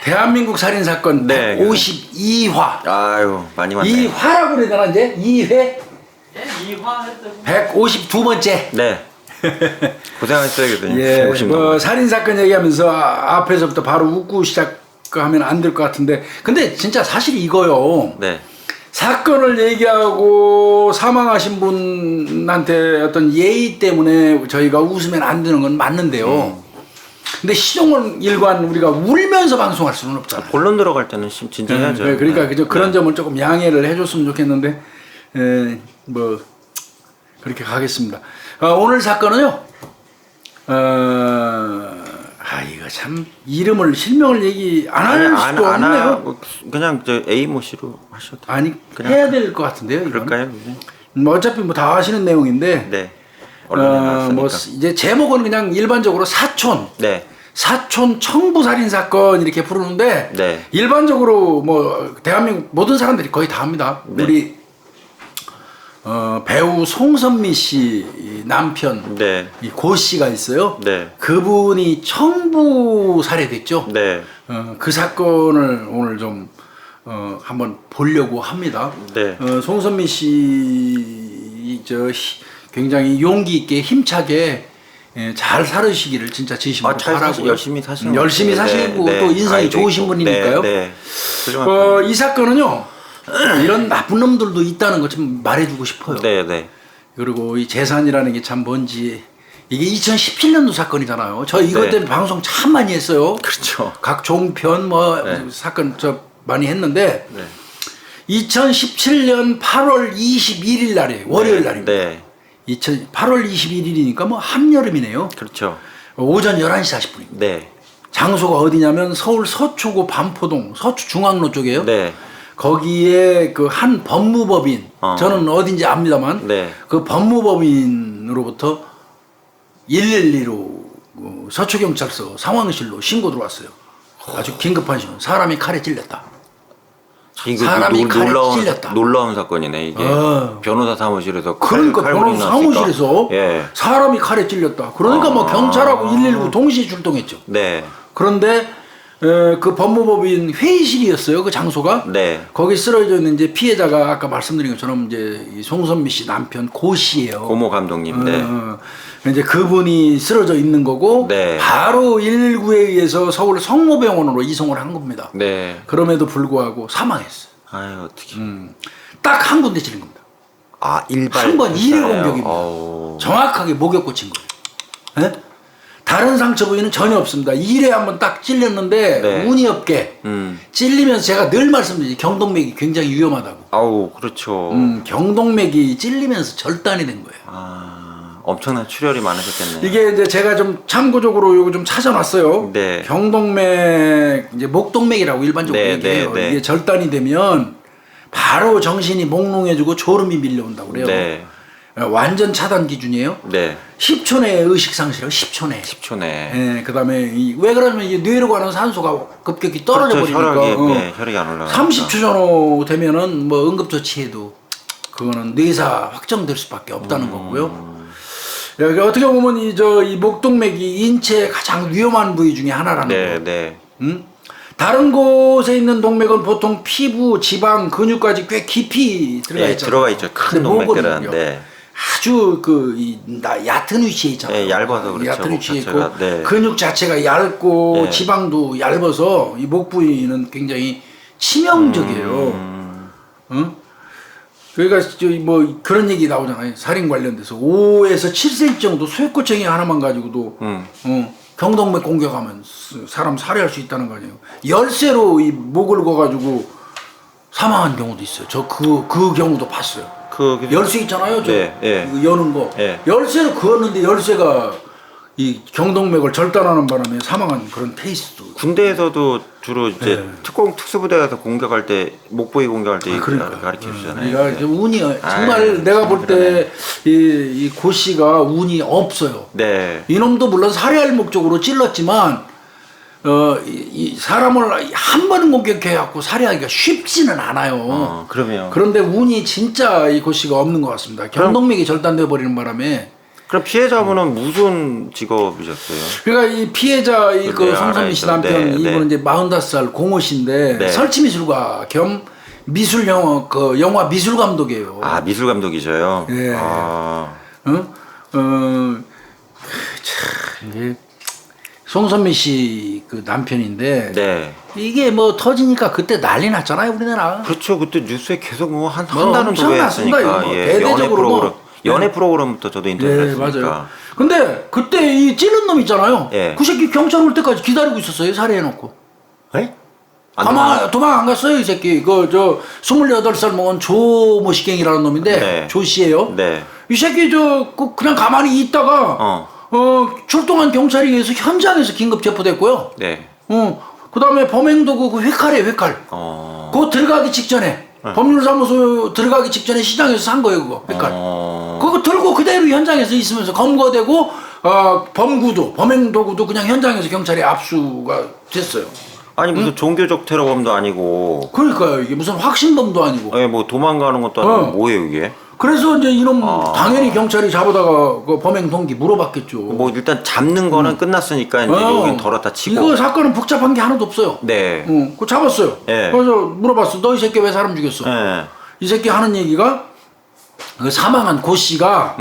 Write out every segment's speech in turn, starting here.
대한민국 살인 사건 네, 152화. 아유 많이 왔네. 2화라고 그래야 되나 이제? 2회? 예, 2화 했다고. 152번째. 네. 고생하셨어요, 교수님. 예, 50 뭐 넘어. 살인 사건 얘기하면서 앞에서부터 바로 웃고 시작하면 안 될 것 같은데, 근데 진짜 사실이 이거요. 네. 사건을 얘기하고 사망하신 분한테 어떤 예의 때문에 저희가 웃으면 안 되는 건 맞는데요. 근데 시종을 일관 우리가 울면서 방송할 수는 없잖아요. 본론 들어갈 때는 진지해야죠. 네, 그러니까 네. 그저 그런 네. 점을 조금 양해를 해줬으면 좋겠는데, 뭐 그렇게 가겠습니다. 오늘 사건은요. 이거 참 이름을 실명을 얘기 안 할 수도 없네요. 하고 그냥 저 A 모씨로 하셔도. 아니 그냥 해야 될 것 같은데요. 이건. 그럴까요? 어차피 뭐 다 아시는 내용인데. 네. 언론에 나왔으니까. 뭐 이제 제목은 그냥 일반적으로 사촌. 네. 사촌 청부 살인 사건 이렇게 부르는데 네. 일반적으로 뭐 대한민국 모든 사람들이 거의 다 합니다. 네. 우리 배우 송선미 씨 남편 네. 이 고 씨가 있어요. 네. 그분이 청부 살해됐죠. 네. 그 사건을 오늘 좀 한번 보려고 합니다. 네. 송선미 씨 굉장히 용기 있게 힘차게 잘 살으시기를 진짜 진심으로 잘 바라고 열심히 사시는 열심히 것 같아요. 사시고 네, 또 네. 인상이 아이도 좋으신 있고. 분이니까요. 네. 네. 이 사건은요 이런 나쁜 놈들도 있다는 것 좀 말해주고 싶어요. 네, 네. 그리고 이 재산이라는 게 참 뭔지 이게 2017년도 사건이잖아요. 저 이것 네. 때문에 방송 참 많이 했어요. 그렇죠. 각 종편 뭐 네. 사건 많이 했는데 네. 2017년 8월 21일 날에 월요일 날입니다. 네. 8월 21일이니까 뭐 한여름이네요. 그렇죠. 오전 11시 40분입니다. 네. 장소가 어디냐면 서울 서초구 반포동 서초 중앙로 쪽이에요. 네. 거기에 그 한 법무법인 저는 어딘지 압니다만 네. 그 법무법인으로부터 112로 서초경찰서 상황실로 신고 들어왔어요. 아주 긴급한 신고. 사람이 칼에 찔렸다. 이거 사람이 칼에 찔렸다. 놀라운 사건이네 이게. 변호사 사무실에서 그러니까 변호사 사무실에서 예. 사람이 칼에 찔렸다. 그러니까 뭐 경찰하고 119 동시에 출동했죠. 네. 그런데 그 법무법인 회의실이었어요. 그 장소가. 네. 거기 쓰러져 있는 이제 피해자가 아까 말씀드린 것처럼 이제 이 송선미 씨 남편 고 씨예요. 고모 감독님. 네. 이제 그분이 쓰러져 있는 거고 네. 바로 119에 의해서 서울 성모병원으로 이송을 한 겁니다. 네. 그럼에도 불구하고 사망했어요. 아유 어떻게. 딱 한 군데 찔린 겁니다. 일발. 한 번 일일 했잖아요. 공격입니다. 어우. 정확하게 목에 꽂힌 거예요. 예? 다른 상처 부위는 전혀 없습니다. 일에 한번 딱 찔렸는데 네. 운이 없게 찔리면서 제가 늘 말씀드리죠. 경동맥이 굉장히 위험하다고. 아우 그렇죠. 경동맥이 찔리면서 절단이 된 거예요. 엄청난 출혈이 많으셨겠네요. 이게 이제 제가 좀 참고적으로 이거 좀 찾아놨어요. 네. 경동맥 이제 목동맥이라고 일반적으로 네, 얘기해요. 네, 네. 이게 절단이 되면 바로 정신이 몽롱해지고 졸음이 밀려온다고 그래요. 네. 완전 차단 기준이에요. 네. 10초 내에 의식 상실이요. 10초 내. 10초 내. 예, 그다음에 왜 그러면 이게 뇌로 가는 산소가 급격히 떨어져 그렇죠. 버리니까 혈액이 안 올라가. 30초 전후 되면은 뭐 응급조치해도 그거는 뇌사 확정될 수밖에 없다는 거고요. 그러니까 어떻게 보면 이 목동맥이 인체의 가장 위험한 부위 중에 하나라는 거예요. 네. 다른 곳에 있는 동맥은 보통 피부, 지방, 근육까지 꽤 깊이 들어가 네, 있잖아요. 들어가 있죠. 큰 근데 동맥들은. 목은요, 네. 아주 얕은 위치에 있잖아요. 네, 얇아서 그렇죠. 얕은 목 위치에 있고 자체가. 네. 근육 자체가 얇고 네. 지방도 얇아서 이 목 부위는 굉장히 치명적이에요. 응? 그러니까 뭐 그런 얘기 나오잖아요. 살인 관련돼서 5에서 7cm 정도 쇠꼬챙이 하나만 가지고도 경동맥 공격하면 사람 살해할 수 있다는 거 아니에요. 열쇠로 이 목을 거가지고 사망한 경우도 있어요. 저 그 경우도 봤어요. 열쇠 있잖아요. 네, 네. 이거 여는 거. 네. 열쇠를 그었는데 열쇠가 이 경동맥을 절단하는 바람에 사망한 그런 케이스도. 군대에서도 주로 이제 네. 특수부대에서 공격할 때 목부위 공격할 때 그러니까. 가르쳐 주잖아요. 그러니까 운이 정말 아유, 내가 볼 그러네. 때 이 고 씨가 운이 없어요. 네. 이놈도 물론 살해할 목적으로 찔렀지만 이 사람을 한 번 공격해갖고 살해하기가 쉽지는 않아요. 그러면 그런데 운이 진짜 이 고 씨가 없는 것 같습니다. 경동맥이 절단돼 버리는 바람에 그럼 피해자분은 무슨 직업이셨어요? 그러니까 이 피해자 네, 그 송선미 씨 알아있죠. 남편 네, 이분은 네. 이제 45살 공호 씨인데 네. 설치미술가 겸 미술 영화 그 영화 미술 감독이에요. 아 미술 감독이셔요. 예. 아, 참 이게 송선미 씨 그 남편인데 네. 이게 뭐 터지니까 그때 난리 났잖아요 우리나라. 그렇죠. 그때 뉴스에 계속 뭐한 뭐 달은 엄청 났습니다, 도배했으니까. 이거 뭐 예. 대대적으로 뭐. 연애 프로그램부터 저도 인터뷰를 네 했으니까. 맞아요. 근데 그때 이 찌른 놈 있잖아요. 예. 그 새끼 경찰 올 때까지 기다리고 있었어요 살해해놓고. 에? 도망 안 갔어요 이 새끼. 그 저 28살 먹은 조모시갱이라는 놈인데 네. 조 씨예요. 네. 이 새끼 그냥 가만히 있다가 출동한 경찰에 의해서 현장에서 긴급 체포됐고요. 네. 그다음에 범행도구 그 회칼이에요 회칼. 그거 들어가기 직전에 법률사무소 들어가기 직전에 시장에서 산 거예요 그거 회칼. 그거 들고 그대로 현장에서 있으면서 검거되고 범행도구도 그냥 현장에서 경찰에 압수가 됐어요. 아니 무슨 종교적 테러범도 아니고. 그러니까요 이게 무슨 확신범도 아니고. 예, 뭐 도망가는 것도 아니고 뭐예요 이게? 그래서 이제 이놈 당연히 경찰이 잡아다가 그 범행 동기 물어봤겠죠. 뭐 일단 잡는 거는 끝났으니까 이제 여긴 덜었다 치고. 이거 사건은 복잡한 게 하나도 없어요. 네. 그거 잡았어요. 예. 그래서 물어봤어. 너 이 새끼 왜 사람 죽였어? 예. 이 새끼 하는 얘기가 그 사망한 고 씨가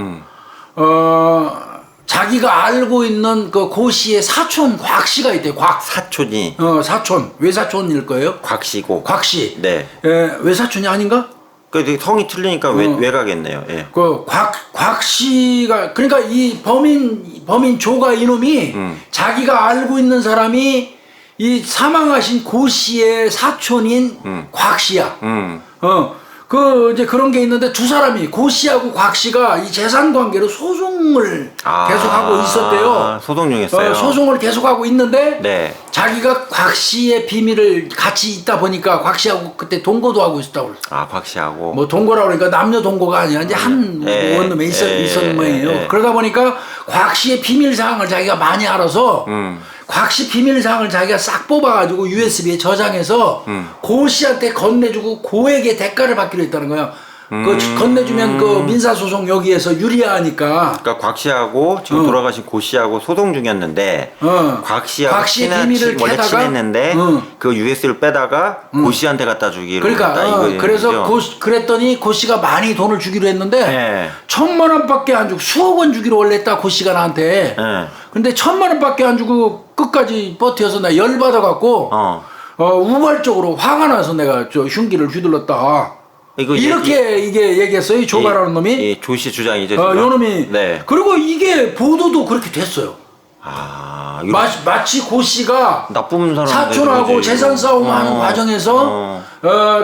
자기가 알고 있는 그 고 씨의 사촌 곽 씨가 있대요. 곽. 사촌이 사촌 외사촌일 거예요. 곽씨고. 곽 씨. 네. 외사촌이 아닌가? 그 성이 틀리니까 외가겠네요. 예. 곽 씨가 그러니까 이 범인 조가 이놈이 자기가 알고 있는 사람이 이 사망하신 고 씨의 사촌인 곽 씨야. 그 이제 그런 게 있는데 두 사람이 고 씨하고 곽 씨가 이 재산 관계로 소송을 계속하고 있었대요. 소송 중이었어요. 소송을 계속하고 있는데 네. 자기가 곽 씨의 비밀을 같이 있다 보니까 곽 씨하고 그때 동거도 하고 있었다고 그랬어. 아 곽씨하고. 뭐 동거라고 그러니까 남녀 동거가 아니라 이제 한 원룸에 있었는 모양이에요. 그러다 보니까 곽 씨의 비밀 사항을 자기가 많이 알아서 곽 씨 비밀 사항을 자기가 싹 뽑아가지고 USB에 저장해서 고 씨한테 건네주고 고에게 대가를 받기로 했다는 거야. 그 건네주면 그 민사소송 여기에서 유리하니까. 그러니까 곽씨하고 지금 돌아가신 고씨하고 소송 중이었는데 곽씨하고 곽 씨의 비밀을 원래 캐다가 친했는데 그 USB를 빼다가 고씨한테 갖다 주기로 그러니까 했다, 그래서 그랬더니 고 씨가 많이 돈을 주기로 했는데 네. 1,000만 원밖에 안 주고 수억 원 주기로 원래 했다 고 씨가 나한테. 네. 근데 1,000만 원밖에 안 주고 끝까지 버텨서 나 열받아 갖고 우발적으로 화가 나서 내가 저 흉기를 휘둘렀다. 이렇게 이게 얘기했어요. 이 조가라는 놈이. 조씨 주장이죠. 요 놈이. 네. 그리고 이게 보도도 그렇게 됐어요. 마치 고 씨가 나쁜 사람 사촌하고 재산 싸움하는 과정에서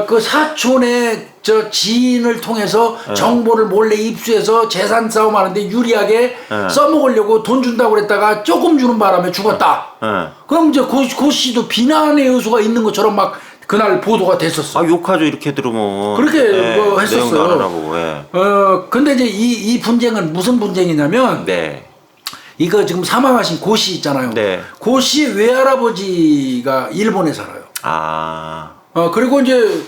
그 사촌의 저 지인을 통해서 정보를 몰래 입수해서 재산 싸움하는데 유리하게 써먹으려고 돈 준다고 그랬다가 조금 주는 바람에 죽었다. 그럼 이제 고 씨도 비난의 요소가 있는 것처럼 막 그날 보도가 됐었어. 욕하죠 이렇게 들으면. 그렇게 뭐 했었어요. 내용도 안 알아보고. 예. 근데 이제 이 분쟁은 무슨 분쟁이냐면 네. 이거 지금 사망하신 고 씨 있잖아요. 네. 고 씨 외할아버지가 일본에 살아요. 그리고 이제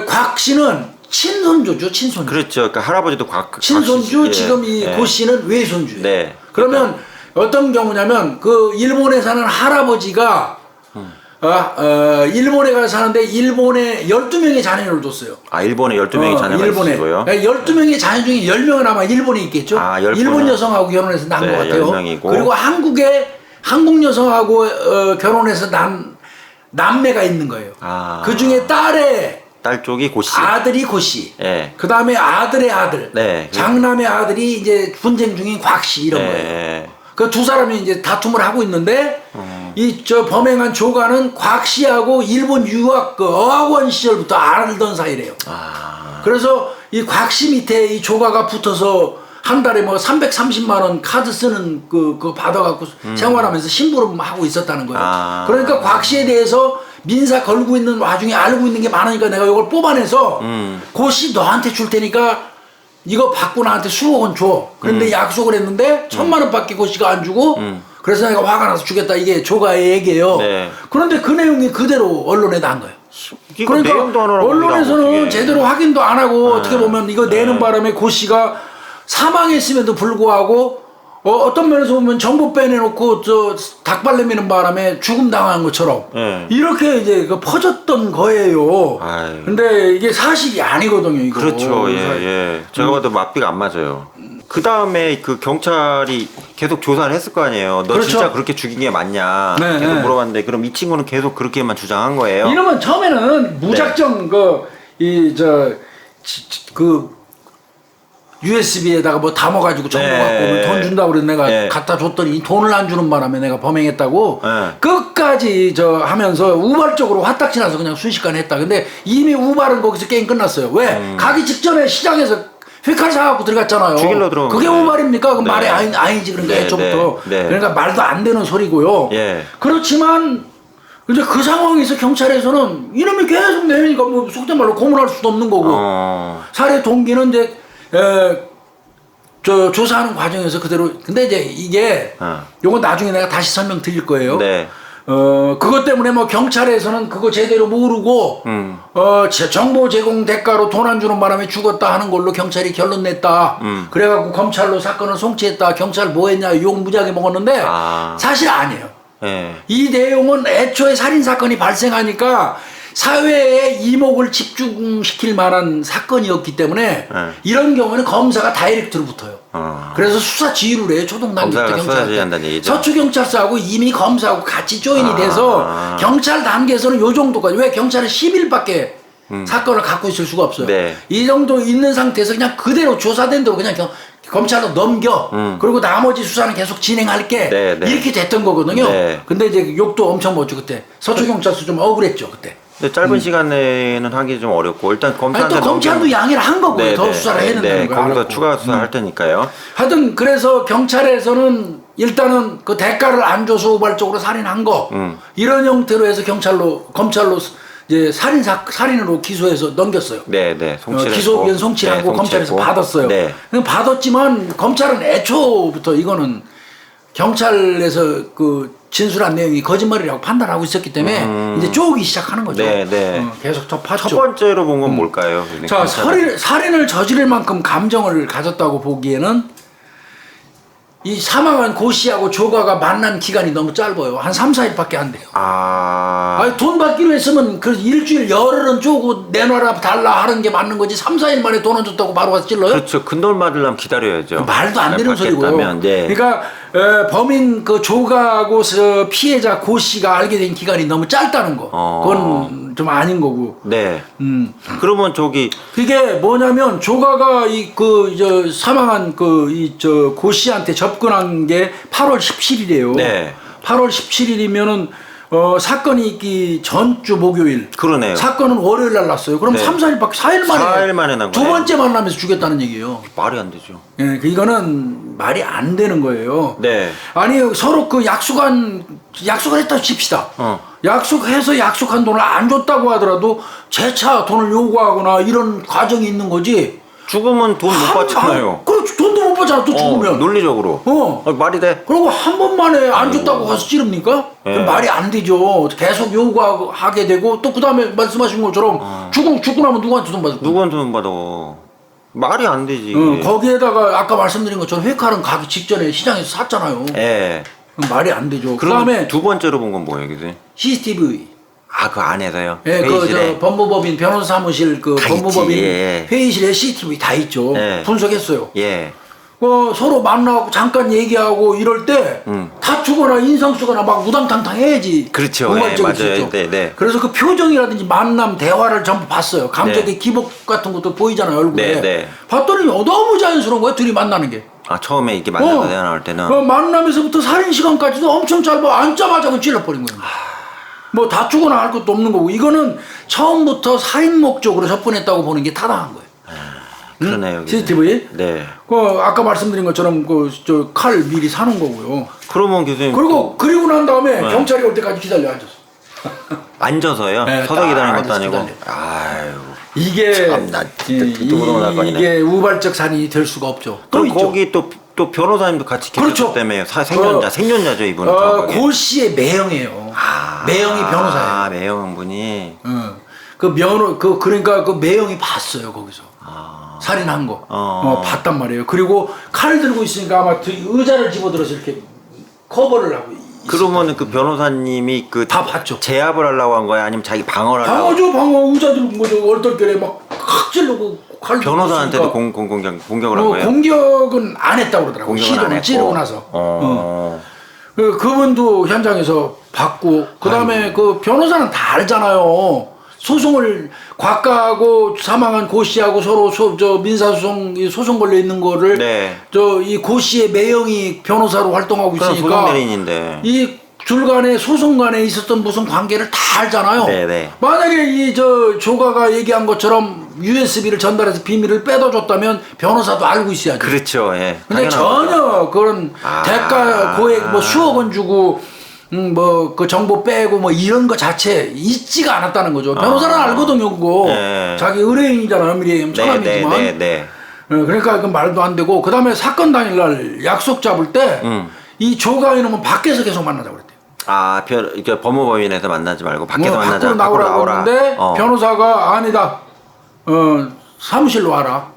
곽 씨는 친손주죠, 친손주. 그렇죠. 그러니까 할아버지도 친손주. 지금 이 고 씨는 외손주예요. 네. 그러면 어떤 경우냐면 그 일본에 사는 할아버지가 일본에 가서 사는데 일본에 12명의 자녀를 뒀어요. 일본에 12명의 자녀가 있고요. 12명의 자녀 중에 10명은 아마 일본에 있겠죠. 일본 여성하고 결혼해서 낳은 것 같아요. 10명이고. 그리고 한국 여성하고 결혼해서 난 남매가 있는 거예요. 그 중에 딸 쪽이 고씨. 아들이 고씨. 네. 그 다음에 아들의 아들. 네. 장남의 아들이 이제 분쟁 중인 곽씨 이런 거예요. 그 두 사람이 이제 다툼을 하고 있는데 범행한 조가는 곽 씨하고 일본 유학 그 어학원 시절부터 알던 사이래요. 그래서 이 곽 씨 밑에 이 조가가 붙어서 한 달에 뭐 330만 원 카드 쓰는 그거 받아갖고 생활하면서 심부름하고 있었다는 거예요. 그러니까 곽 씨에 대해서 민사 걸고 있는 와중에 알고 있는 게 많으니까 내가 이걸 뽑아내서 고 씨 너한테 줄 테니까 이거 받고 나한테 수억 원 줘. 그런데 약속을 했는데 1,000만 원밖에 고 씨가 안 주고 그래서 내가 화가 나서 주겠다. 이게 조가의 얘기예요. 네. 그런데 그 내용이 그대로 언론에 난 거예요. 그러니까 언론에서는 언론에서는 제대로 확인도 안 하고 어떻게 보면 이거 내는 바람에 고 씨가 사망했음에도 불구하고 어떤 면에서 보면 정보 빼내놓고 저 닭발 내미는 바람에 죽음 당한 것처럼 예. 이렇게 이제 그 퍼졌던 거예요. 아유. 근데 이게 사실이 아니거든요, 이거. 그렇죠. 예. 제가 봐도 맞비가 안 맞아요. 그 다음에 그 경찰이 계속 조사를 했을 거 아니에요. 너 그렇죠. 진짜 그렇게 죽인 게 맞냐? 네, 계속 네. 물어봤는데 그럼 이 친구는 계속 그렇게만 주장한 거예요. 이러면 처음에는 무작정 그 USB에다가 뭐 담아가지고 정보 네. 갖고 돈 준다고 그래서 내가 네. 갖다 줬더니 돈을 안 주는 바람에 내가 범행했다고 네. 끝까지 하면서 우발적으로 화딱지 나서 그냥 순식간에 했다. 근데 이미 우발은 거기서 게임 끝났어요. 왜? 가기 직전에 시장에서 휘칼 사갖고 들어갔잖아요. 죽일러 들어온 그게 거네. 우발입니까? 그 네. 말이 아니지. 그러니까 네, 애초부터. 네, 네. 그러니까 말도 안 되는 소리고요. 예. 그렇지만 이제 그 상황에서 경찰에서는 이놈이 계속 내니까 뭐 속된 말로 고문할 수도 없는 거고 살해 동기는 이제 조사하는 과정에서 그대로 근데 이제 이게 요건 나중에 내가 다시 설명 드릴 거예요. 네. 그것 때문에 뭐 경찰에서는 그거 제대로 모르고 정보 제공 대가로 돈 안 주는 바람에 죽었다 하는 걸로 경찰이 결론 냈다. 그래갖고 검찰로 사건을 송치했다. 경찰 뭐 했냐 욕 무지하게 먹었는데 사실 아니에요. 예. 이 내용은 애초에 살인사건이 발생하니까 사회의 이목을 집중시킬 만한 사건이었기 때문에 이런 경우는 검사가 다이렉트로 붙어요. 그래서 수사 지휘를 해요. 초동 단계 때 검사가 수사 경찰 지휘한다는 얘기죠. 서초경찰서하고 이미 검사하고 같이 조인이 돼서 경찰 단계에서는 요 정도까지. 왜 경찰은 10일밖에 사건을 갖고 있을 수가 없어요. 네. 이 정도 있는 상태에서 그냥 그대로 조사된 대로 그냥 검찰로 넘겨. 그리고 나머지 수사는 계속 진행할게. 네, 네. 이렇게 됐던 거거든요. 네. 근데 이제 욕도 엄청 먹죠 그때. 서초경찰서 좀 억울했죠 그때. 근데 짧은 시간에는 하기 좀 어렵고 일단 아니 검사한테 또 검찰도 양해를 한 거고요. 더 수사를 해야 된다는 거예요. 거기서 알았고. 추가 수사할 테니까요. 하여튼 그래서 경찰에서는 일단은 그 대가를 안 줘서 우발적으로 살인한 거 이런 형태로 해서 검찰로 이제 살인으로 기소해서 넘겼어요. 네. 송치를 기소위원 송치하고 검찰에서 받았어요. 네. 받았지만 검찰은 애초부터 이거는 경찰에서 그 진술한 내용이 거짓말이라고 판단하고 있었기 때문에 이제 쪼기 시작하는 거죠. 네. 계속 더 팠죠. 첫 번째로 본 건 뭘까요? 자, 살인을 저지를 만큼 감정을 가졌다고 보기에는 이 사망한 고 씨하고 조가가 만난 기간이 너무 짧아요. 한 3, 4일밖에 안 돼요. 아니, 돈 받기로 했으면 그 일주일 열흘은 쪼고 내놔라 달라 하는 게 맞는 거지. 3, 4일 만에 돈 안 줬다고 바로 가서 찔러요? 그렇죠. 큰돈 받으려면 기다려야죠. 말도 안 되는 소리고요. 받겠다면, 네. 그러니까 범인 그 조가하고 피해자 고 씨가 알게 된 기간이 너무 짧다는 거. 그건 좀 아닌 거고. 네. 그러면 그게 뭐냐면 조가가 사망한 고 씨한테 접근한 게 8월 17일이에요. 네. 8월 17일이면은 사건이 있기 전주 목요일. 그러네요. 사건은 월요일 날 났어요. 그럼 네. 3, 4일밖에 4일 만에 4일 만에 난 두 거예요. 번째 만나면서 죽였다는 얘기예요. 말이 안 되죠. 예, 이거는 말이 안 되는 거예요. 네. 아니 서로 약속을 했다고 칩시다. 약속해서 약속한 돈을 안 줬다고 하더라도 재차 돈을 요구하거나 이런 과정이 있는 거지. 죽으면 돈 못 받잖아요. 그렇죠. 돈도 못 받잖아. 또 죽으면. 논리적으로. 말이 돼. 그리고 한 번만에 안 줬다고 가서 찌릅니까? 그럼 말이 안 되죠. 계속 요구하게 되고 또 그 다음에 말씀하신 것처럼 죽고 나면 누구한테 돈 받을 거야? 누구한테 돈 받아? 말이 안 되지. 거기에다가 아까 말씀드린 것처럼 회칼은 가기 직전에 시장에서 샀잖아요. 예. 그럼 말이 안 되죠. 그 그럼 다음에 두 번째로 본 건 뭐예요, 교수님? CCTV. 그 안에서요? 예, 회의실에? 법무법인 변호사 사무실 다 법무법인 있지, 예. 회의실에 CCTV 다 있죠. 예. 분석했어요. 예. 서로 만나고 잠깐 얘기하고 이럴 때 다투거나 인상 쓰거나 막 우당탕탕 해야지. 그렇죠. 우발적일 수 맞아요. 있죠. 네. 그래서 그 표정이라든지 만남 대화를 전부 봤어요. 감정의 기복 같은 것도 보이잖아요, 얼굴에. 네. 봤더니 너무 자연스러운 거예요, 둘이 만나는 게. 처음에 이렇게 만나서 대화 나올 때는. 만남에서부터 살인 시간까지도 엄청 짧아. 앉자마자 그냥 찔러버린 거예요. 뭐 다투거나 할 것도 없는 거고. 이거는 처음부터 살인 목적으로 접근했다고 보는 게 타당한 거예요. 그러네요. CCTV? 네. 아까 말씀드린 것처럼 칼 미리 사놓은 거고요. 그러면 교수님. 그리고 난 다음에 경찰이 올 때까지 기다려 앉았어. 앉아서요? 네, 서서 기다리는 것도 앉아서 아니고. 기다려. 아유. 이게 참나 진짜 듣도 보도 못할 거네. 이게 우발적 살인이 될 수가 없죠. 그럼 있죠. 거기 또 변호사님도 같이 그렇죠. 계셨기 때문에 생존자죠 이분은. 고 씨의 매형이에요. 매형이 변호사예요. 매형분이. 그러니까 그 매형이 봤어요 거기서. 살인한 거 봤단 말이에요. 그리고 칼 들고 있으니까 아마 의자를 집어들어서 이렇게 커버를 하고 그러면 그 변호사님이 그 다 봤죠. 제압을 하려고 한 거야? 아니면 자기 방어를 하려고? 방어죠. 방어 의자 들고 뭐죠. 얼떨결에 막칵 찌르고 칼 들고 변호사한테도 있으니까. 공격을 한 거예요? 공격은 안 했다고 그러더라고요. 공격은 안 시도는 했고. 찌르고 나서. 어. 그분도 현장에서 봤고 그다음에 그 변호사는 다 알잖아요. 소송을 곽가하고 사망한 고 씨하고 서로 민사소송 걸려 있는 거를 네. 이 고 씨의 매형이 변호사로 활동하고 그럼 있으니까 소송대리인인데. 이 둘간에 소송 간에 있었던 무슨 관계를 다 알잖아요. 네네. 만약에 이 조가가 얘기한 것처럼 USB를 전달해서 비밀을 빼둬줬다면 변호사도 알고 있어야죠. 그렇죠. 예. 근데 당연한 거죠. 전혀 그런 대가 고액 뭐 수억 원 주고 뭐 그 정보 빼고 뭐 이런 거 자체 있지가 않았다는 거죠. 변호사는 알거든요, 그거. 네. 자기 의뢰인이잖아, 의뢰인 처남이지만. 네. 그러니까 그 말도 안 되고 그다음에 사건 당일날 약속 잡을 때 이 조가 이놈은 밖에서 계속 만나자고 그랬대요. 아, 이렇게 법무법인에서 만나지 말고 밖에서 만나자. 밖으로 나오라고 했는데 변호사가 아니다. 사무실로 와라.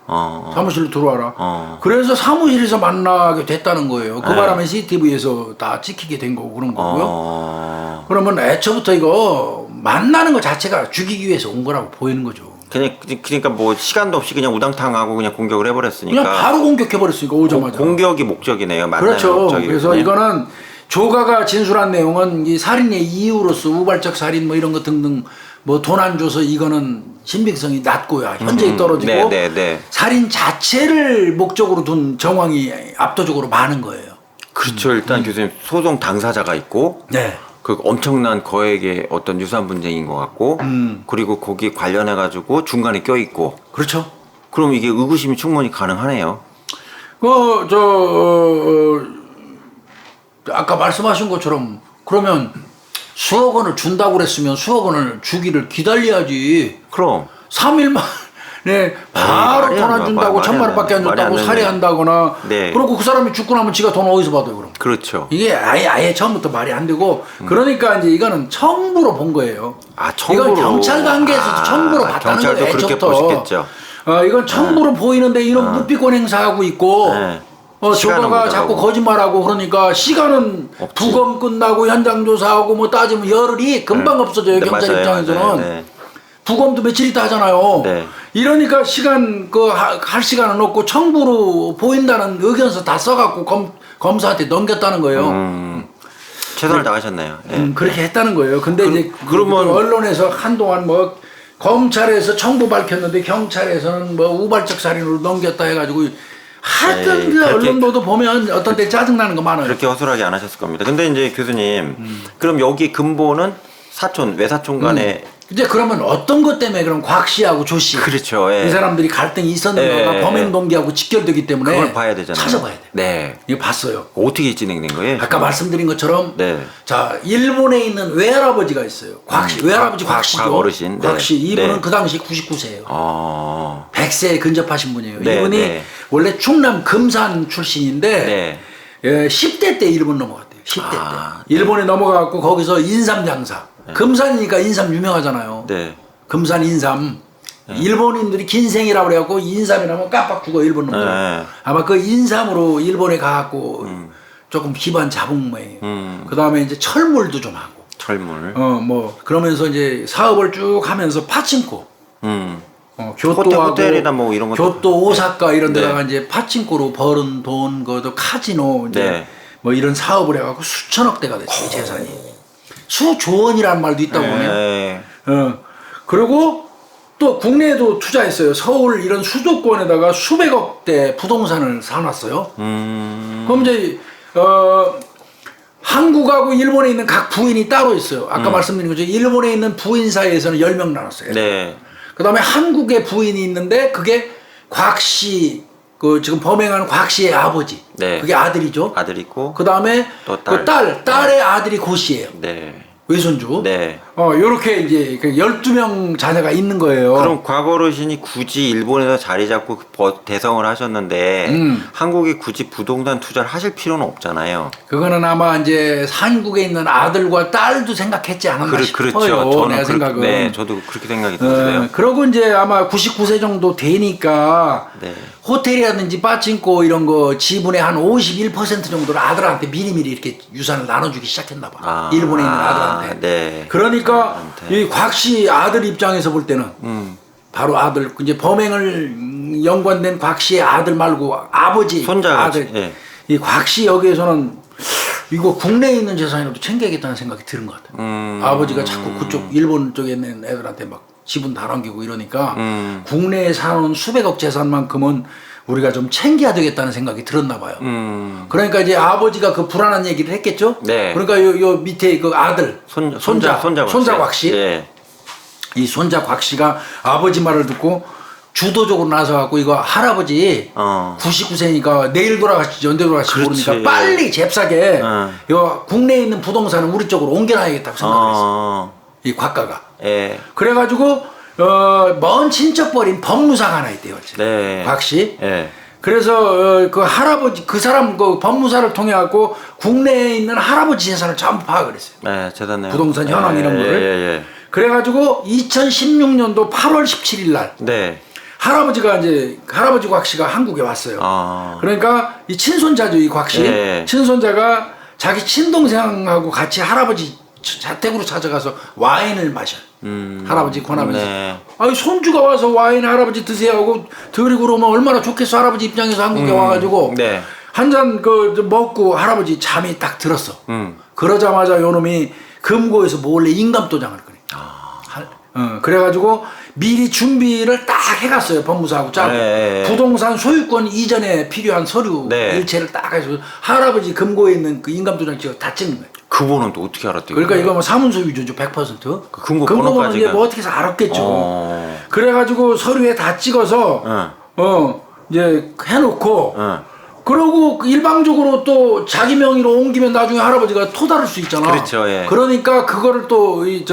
사무실로 들어와라. 그래서 사무실에서 만나게 됐다는 거예요. 그 바람에 CCTV에서 다 찍히게 된 거고 그런 거고요. 그러면 애초부터 이거 만나는 것 자체가 죽이기 위해서 온 거라고 보이는 거죠. 그러니까 뭐 시간도 없이 그냥 우당탕하고 그냥 공격을 해버렸으니까. 그냥 바로 공격해버렸으니까 오자마자. 공격이 목적이네요. 만나는 그렇죠. 목적이. 그래서 이거는 조가가 진술한 내용은 이 살인의 이유로서 우발적 살인 뭐 이런 거 등등 뭐 돈 안 줘서 이거는 신빙성이 낮고요. 현저히 떨어지고 네. 살인 자체를 목적으로 둔 정황이 압도적으로 많은 거예요. 그렇죠. 일단 교수님 소송 당사자가 있고 네. 그 엄청난 거액의 어떤 유산 분쟁인 것 같고 그리고 거기 관련해 가지고 중간에 껴 있고 그렇죠. 그럼 이게 의구심이 충분히 가능하네요. 아까 말씀하신 것처럼 그러면 수억 원을 준다고 그랬으면 수억 원을 주기를 기다려야지. 그럼 3일 만에 바로 돈 안 준다고 1,000만 원밖에 안 줬다고 살해한다거나. 네. 그리고 그 사람이 죽고 나면 지가 돈 어디서 받아요 그럼? 그렇죠. 이게 아예 처음부터 말이 안 되고 그러니까 이제 이거는 청부로 본 거예요. 아, 청부로. 이건 경찰 관계에서도 청부로 봤다는 거예요. 경찰도 그렇게 애초부터. 보시겠죠. 이건 청부로 보이는데 이런 무비권 행사하고 있고 네. 조가가 모자라고. 자꾸 거짓말하고 그러니까 시간은 없지. 부검 끝나고 현장 조사하고 뭐 따지면 열흘이 금방 없어져요. 네, 경찰 맞아요. 입장에서는. 네. 부검도 며칠 있다 하잖아요. 네. 이러니까 시간 할 시간은 없고 청부로 보인다는 의견서 다 써갖고 검사한테 넘겼다는 거예요. 최선을 다하셨네요. 네. 그렇게 했다는 거예요. 근데 이제 그러면- 언론에서 한동안 뭐 검찰에서 청부 밝혔는데 경찰에서는 뭐 우발적 살인으로 넘겼다 해가지고 하여튼 네, 그 그렇게- 언론 보도 보면 어떤 때 짜증나는 거 많아요. 그렇게 허술하게 안 하셨을 겁니다. 근데 이제 교수님, 그럼 여기 근본은 외사촌 간에 이제 그러면 어떤 것 때문에 그럼 곽 씨하고 조 씨, 그렇죠. 예. 이 사람들이 갈등이 있었는가가 예. 범행 동기하고 직결되기 때문에 그걸 봐야 되잖아요. 찾아봐야 돼. 네. 이거 봤어요. 어떻게 진행된 거예요? 아까 말씀드린 것처럼 네. 자 일본에 있는 외할아버지가 있어요. 곽 씨, 외할아버지 곽 씨죠. 곽 어르신. 네. 곽 씨, 이분은 네. 그 당시 99세예요. 100세에 근접하신 분이에요. 네, 이분이 네. 원래 충남 금산 출신인데 네. 10대 때 일본 넘어갔대요. 10대 아, 때. 일본에 넘어가고 거기서 인삼 장사. 금산이니까 인삼 유명하잖아요. 네. 금산 인삼. 일본인들이 긴생이라고 그래갖고 인삼이라면 깜빡 죽어 일본 놈들. 네. 아마 그 인삼으로 일본에 가갖고 조금 기반 잡은 모양이에요. 그 다음에 이제 철물도 좀 하고. 철물. 뭐 그러면서 이제 사업을 쭉 하면서 파친코. 교토하고 호텔이나 뭐 이런 것도. 교토, 오사카 이런 네. 데다가 이제 파친코로 벌은 돈, 그것도 카지노 이제 네. 뭐 이런 사업을 해갖고 수천억 대가 됐어요 재산이. 수조 원이라는 말도 있다고 보네요. 네. 그리고 또 국내에도 투자했어요. 서울 이런 수도권에다가 수백억 대 부동산을 사놨어요. 그럼 이제 한국하고 일본에 있는 각 부인이 따로 있어요. 아까 말씀드린 거죠. 일본에 있는 부인 사이에서는 10명 나눴어요. 네. 그 다음에 한국에 부인이 있는데 그게 곽씨, 그 지금 범행한 곽씨의 아버지. 네. 그게 아들이죠. 아들 있고. 그 다음에 또 그 딸의 아들이 고씨예요. 네. 외손주. 네. 요렇게 이제 12명 자녀가 있는 거예요. 그럼 과거 어르신이 굳이 일본에서 자리 잡고 대성을 하셨는데 한국에 굳이 부동산 투자를 하실 필요는 없잖아요. 그거는 아마 이제 한국에 있는 아들과 딸도 생각했지 않았나 싶어요. 그렇죠. 내가 생각은. 네, 저도 그렇게 생각이 드는데요. 그러고 이제 아마 99세 정도 되니까 네. 호텔이라든지 빠친코 이런 거 지분의 한 51% 정도를 아들한테 미리미리 이렇게 유산을 나눠주기 시작했나 봐. 일본에 있는 아들한테. 네. 그러니까 이 곽씨 아들 입장에서 볼 때는 바로 아들 이제 범행을 연관된 곽씨의 아들 말고 아버지 손자 아들 예. 이 곽씨 여기에서는 이거 국내에 있는 재산이라도 챙겨야겠다는 생각이 드는 것 같아요. 아버지가 자꾸 그쪽 일본 쪽에 있는 애들한테 막 지분 다 남기고 이러니까 국내에 사는 수백억 재산만큼은 우리가 좀 챙겨야 되겠다는 생각이 들었나 봐요. 그러니까 이제 아버지가 그 불안한 얘기를 했겠죠. 네. 그러니까 요 밑에 그 아들 손자 곽씨 예. 이 손자 곽씨가 아버지 말을 듣고 주도적으로 나서갖고 이거 할아버지 99세니까 내일 돌아가실지 언제 돌아가실지 그렇지. 모르니까 빨리 잽싸게 요 국내에 있는 부동산을 우리 쪽으로 옮겨놔야겠다고 생각했어요. 이 곽가가. 예. 그래가지고 먼 친척벌인 법무사가 하나 있대요. 네. 곽씨. 예. 그래서 그 할아버지 그 사람 그 법무사를 통해 갖고 국내에 있는 할아버지 재산을 전부 파악을 했어요. 네, 재산네. 부동산 현황 이런 거를. 예. 그래가지고 2016년도 8월 17일 날 네. 할아버지가 이제 할아버지 곽씨가 한국에 왔어요. 그러니까 이 친손자죠 이 곽씨. 예. 친손자가 자기 친동생하고 같이 할아버지 자택으로 찾아가서 와인을 마셔. 할아버지 권하면서. 네. 아니 손주가 와서 와인 할아버지 드세요 하고 드리고 그러면 얼마나 좋겠어. 할아버지 입장에서 한국에 와가지고 네. 한 잔 그 먹고 할아버지 잠이 딱 들었어. 그러자마자 요놈이 금고에서 몰래 인감도장을 꺼내. 그래가지고 미리 준비를 딱 해갔어요. 법무사하고 짜고. 네. 부동산 소유권 이전에 필요한 서류 네. 일체를 딱 해서 할아버지 금고에 있는 그 인감도장 찍어 다 찍는 거예요. 그 번호는 또 어떻게 알았대요? 그러니까 이거 뭐 사문서 위조죠. 100%. 그 금고 번호는 번호까지가. 이제 뭐 어떻게 해서 알았겠죠. 그래가지고 서류에 다 찍어서 이제 해놓고 그러고 일방적으로 또 자기 명의로 옮기면 나중에 할아버지가 토다를 수 있잖아. 그렇죠, 예. 그러니까 그거를 또 이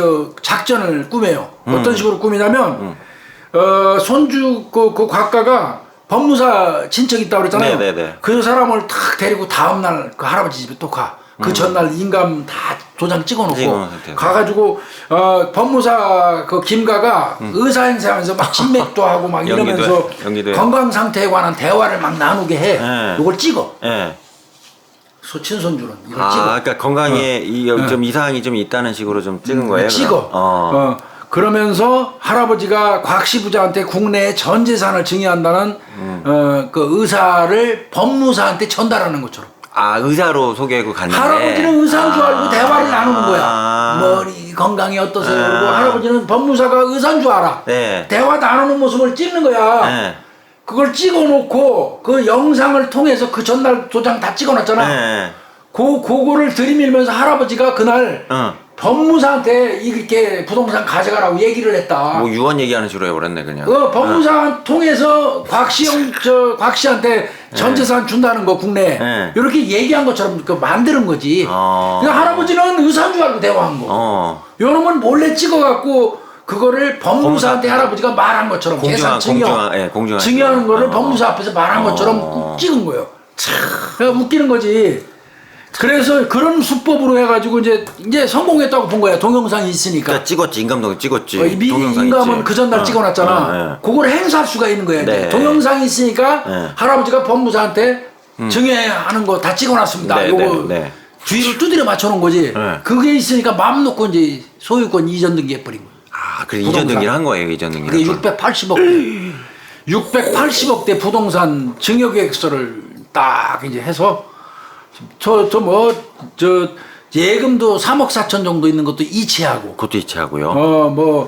작전을 꾸며요. 어떤 식으로 꾸미냐면 손주 그 곽가가 법무사 친척 있다고 그랬잖아요. 네네네. 그 사람을 탁 데리고 다음날 그 할아버지 집에 또 가. 그 전날 인감 다 도장 찍어놓고 가가지고 법무사 그 김가가 의사 행세하면서 막 진맥도 하고 막 이러면서 건강 상태에 관한 대화를 막 나누게 해. 이걸 찍어. 친손주는 이걸 찍어. 그러니까 건강에 좀 이상이 좀 있다는 식으로 좀 찍은 거예요. 찍어. 그러면서 할아버지가 곽씨 부자한테 국내에 전 재산을 증여한다는 그 의사를 법무사한테 전달하는 것처럼. 의사로 소개하고 갔는데 할아버지는 의사인 줄 알고 대화를 나누는 거야. 머리 건강이 어떠세요? 그리고 할아버지는 법무사가 의사인 줄 알아. 네. 대화 나누는 모습을 찍는 거야. 네. 그걸 찍어놓고 그 영상을 통해서 그 전날 도장 다 찍어놨잖아. 네. 그거를 들이밀면서 할아버지가 그날 법무사한테 이렇게 부동산 가져가라고 얘기를 했다. 뭐 유언 얘기하는 식으로 해버렸네 그냥. 법무사 통해서 곽씨한테 전 재산 준다는 거 국내에 이렇게 얘기한 것처럼 만드는 거지. 그러니까 할아버지는 의사인 줄 알고 대화한 거. 요놈은 몰래 찍어갖고 그거를 법무사한테 할아버지가 말한 것처럼 재산 증여하는 거를 법무사 앞에서 말한 것처럼 꼭 찍은 거예요. 참 웃기는 거지. 그래서 그런 수법으로 해가지고 이제 성공했다고 본 거야. 동영상이 있으니까. 그러니까 찍었지. 인감도 찍었지. 미리 인감은 그 전날 찍어놨잖아. 그걸 행사할 수가 있는 거야. 네. 동영상이 있으니까 할아버지가 법무사한테 증여하는 거 다 찍어놨습니다. 요거 뒤를 두드려 맞춰놓은 거지. 그게 있으니까 마음 놓고 이제 소유권 이전 등기 해버린 거야. 그래서 이전 등기를 한 거예요. 이전 등기. 그게 680억대 부동산 증여계획서를 딱 이제 해서 예금도 3억 4천 정도 있는 것도 이체하고. 그것도 이체하고요.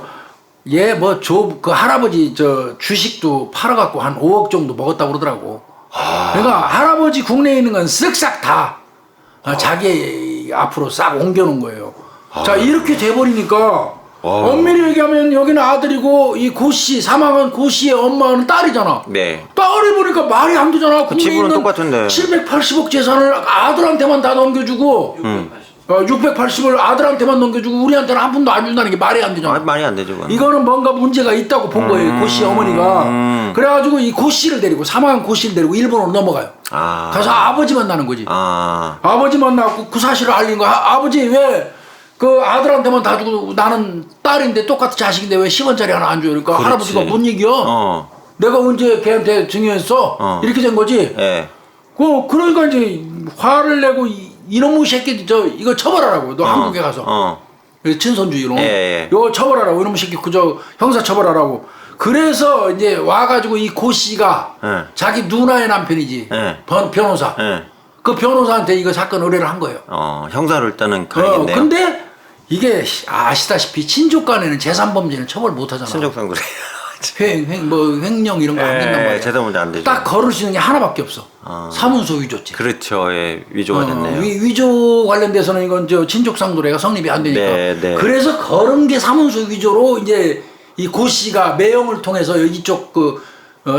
그 할아버지 주식도 팔아갖고 한 5억 정도 먹었다고 그러더라고. 그러니까 할아버지 국내에 있는 건 쓱싹 다 자기 앞으로 싹 옮겨놓은 거예요. 자, 이렇게 돼버리니까 엄밀히 얘기하면 여기는 아들이고 이 고씨 사망한 고씨의 엄마는 딸이잖아. 네. 딸이 보니까 말이 안 되잖아. 그 지분은 똑같은데. 780억 재산을 아들한테만 다 넘겨주고 680을 아들한테만 넘겨주고 우리한테는 한 푼도 안 준다는 게 말이 안 되잖아. 말이 안 되죠. 그건. 이거는 뭔가 문제가 있다고 본 거예요. 고 씨 어머니가. 그래가지고 이 고 씨를 데리고 사망한 고 씨를 데리고 일본으로 넘어가요. 가서 아버지 만나는 거지. 아버지 만나고 그 사실을 알린 거야. 아버지 왜 그 아들한테만 다 주고 나는 딸인데 똑같은 자식인데 왜 10원짜리 하나 안 줘요? 그러니까 그렇지. 할아버지가 뭔 얘기야? 내가 언제 걔한테 증여했어? 이렇게 된 거지. 예. 그러니까 이제 화를 내고 이놈의 새끼 이거 처벌하라고. 너 한국에 가서. 친선주의로. 예. 이거 처벌하라고. 이놈의 새끼 그저 형사 처벌하라고. 그래서 이제 와가지고 이 고 씨가 자기 누나의 남편이지. 변호사. 그 변호사한테 이거 사건 의뢰를 한 거예요. 형사로 일단은 가야겠네요. 근데 이게 아시다시피 친족 간에는 재산범죄는 처벌 못 하잖아. 친족상 그래. 횡령 이런 거 안 된단 말이야. 재산범죄 안 되죠. 딱 걸을 수 있는 게 하나밖에 없어. 사문서 위조죄. 그렇죠. 예. 위조가 됐네요. 위조 관련돼서는 이건 친족상도례가 성립이 안 되니까. 네. 그래서 걸은 게 사문서 위조로 이제 이 고 씨가 매형을 통해서 이쪽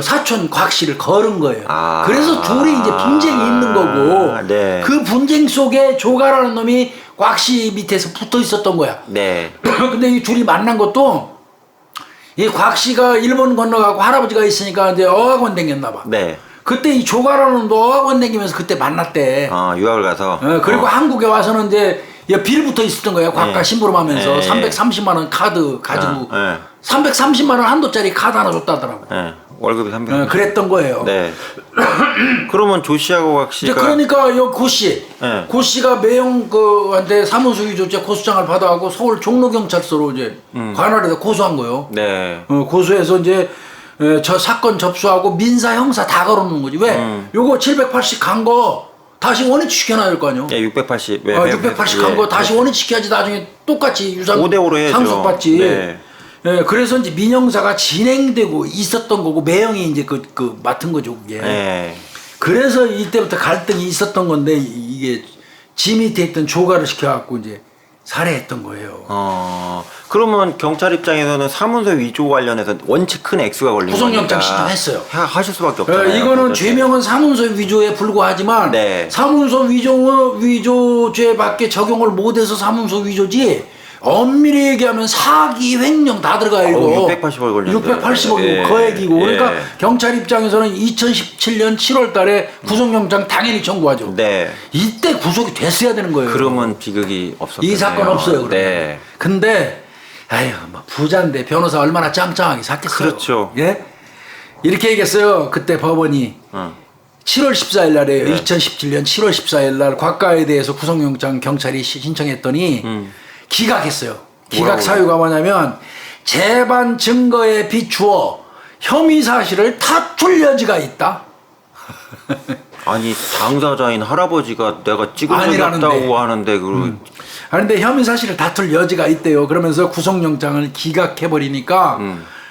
사촌 곽 씨를 걸은 거예요. 그래서 둘이 이제 분쟁이 있는 거고. 네. 그 분쟁 속에 조가라는 놈이 곽 씨 밑에서 붙어 있었던 거야. 네. 근데 이 둘이 만난 것도 이 곽 씨가 일본 건너가고 할아버지가 있으니까 이제 어학원 댕겼나 봐. 네. 그때 이 조가라는 놈도 어학원 댕기면서 그때 만났대. 유학을 가서. 그리고 한국에 와서는 이제 빌 붙어 있었던 거예요. 곽과 심부름하면서 330만 원 카드 가지고 330만 원 한도짜리 카드 하나 줬다더라고. 월급이 300. 그랬던 거예요. 네. 그러면 조 씨하고 곽 씨가. 그러니까 고 씨, 고 씨가 매형 그한테 사문서 위조죄 고소장을 받아가고 서울 종로경찰서로 이제 관할에다 고소한 거예요. 네. 고소해서 이제 저 사건 접수하고 민사 형사 다 걸어놓는 거지. 왜? 요거 780 간 거 다시 원위치 시켜놔야 될 거 아니에요? 680. 680 간 거 다시 원위치 시켜야지 나중에 똑같이 유산 5대5로 해야죠. 상속받지. 네. 그래서 이제 민형사가 진행되고 있었던 거고 매형이 이제 맡은 거죠 그게. 그래서 이때부터 갈등이 있었던 건데 이게 지 밑에 있던 조가를 시켜갖고 이제 살해했던 거예요. 그러면 경찰 입장에서는 사문서 위조 관련해서 원체 큰 액수가 걸린 거니까 구속영장 신청했어요. 하실 수밖에 없잖아요. 이거는 죄명은 사문서 위조에 불과하지만 사문서 위조죄밖에 적용을 못해서 사문서 위조지. 엄밀히 얘기하면 사기, 횡령 다 들어가요. 이거 680억 걸렸는데. 680억이고 거액이고. 그러니까 경찰 입장에서는 2017년 7월 달에 구속영장 당연히 청구하죠. 이때 구속이 됐어야 되는 거예요. 그러면 비극이 없었겠네요. 이 사건 없어요. 네. 근데 부자인데 변호사 얼마나 짱짱하게 샀겠어요. 그렇죠. 예? 이렇게 얘기했어요. 그때 법원이 7월 14일 날에 2017년 7월 14일 날 곽가에 대해서 구속영장 경찰이 신청했더니 기각했어요. 기각 사유가 뭐냐면 재반 증거에 비추어 혐의 사실을 다툴 여지가 있다. 아니 당사자인 할아버지가 내가 찍어줬다고 하는데 그런데 혐의 사실을 다툴 여지가 있대요. 그러면서 구속영장을 기각해버리니까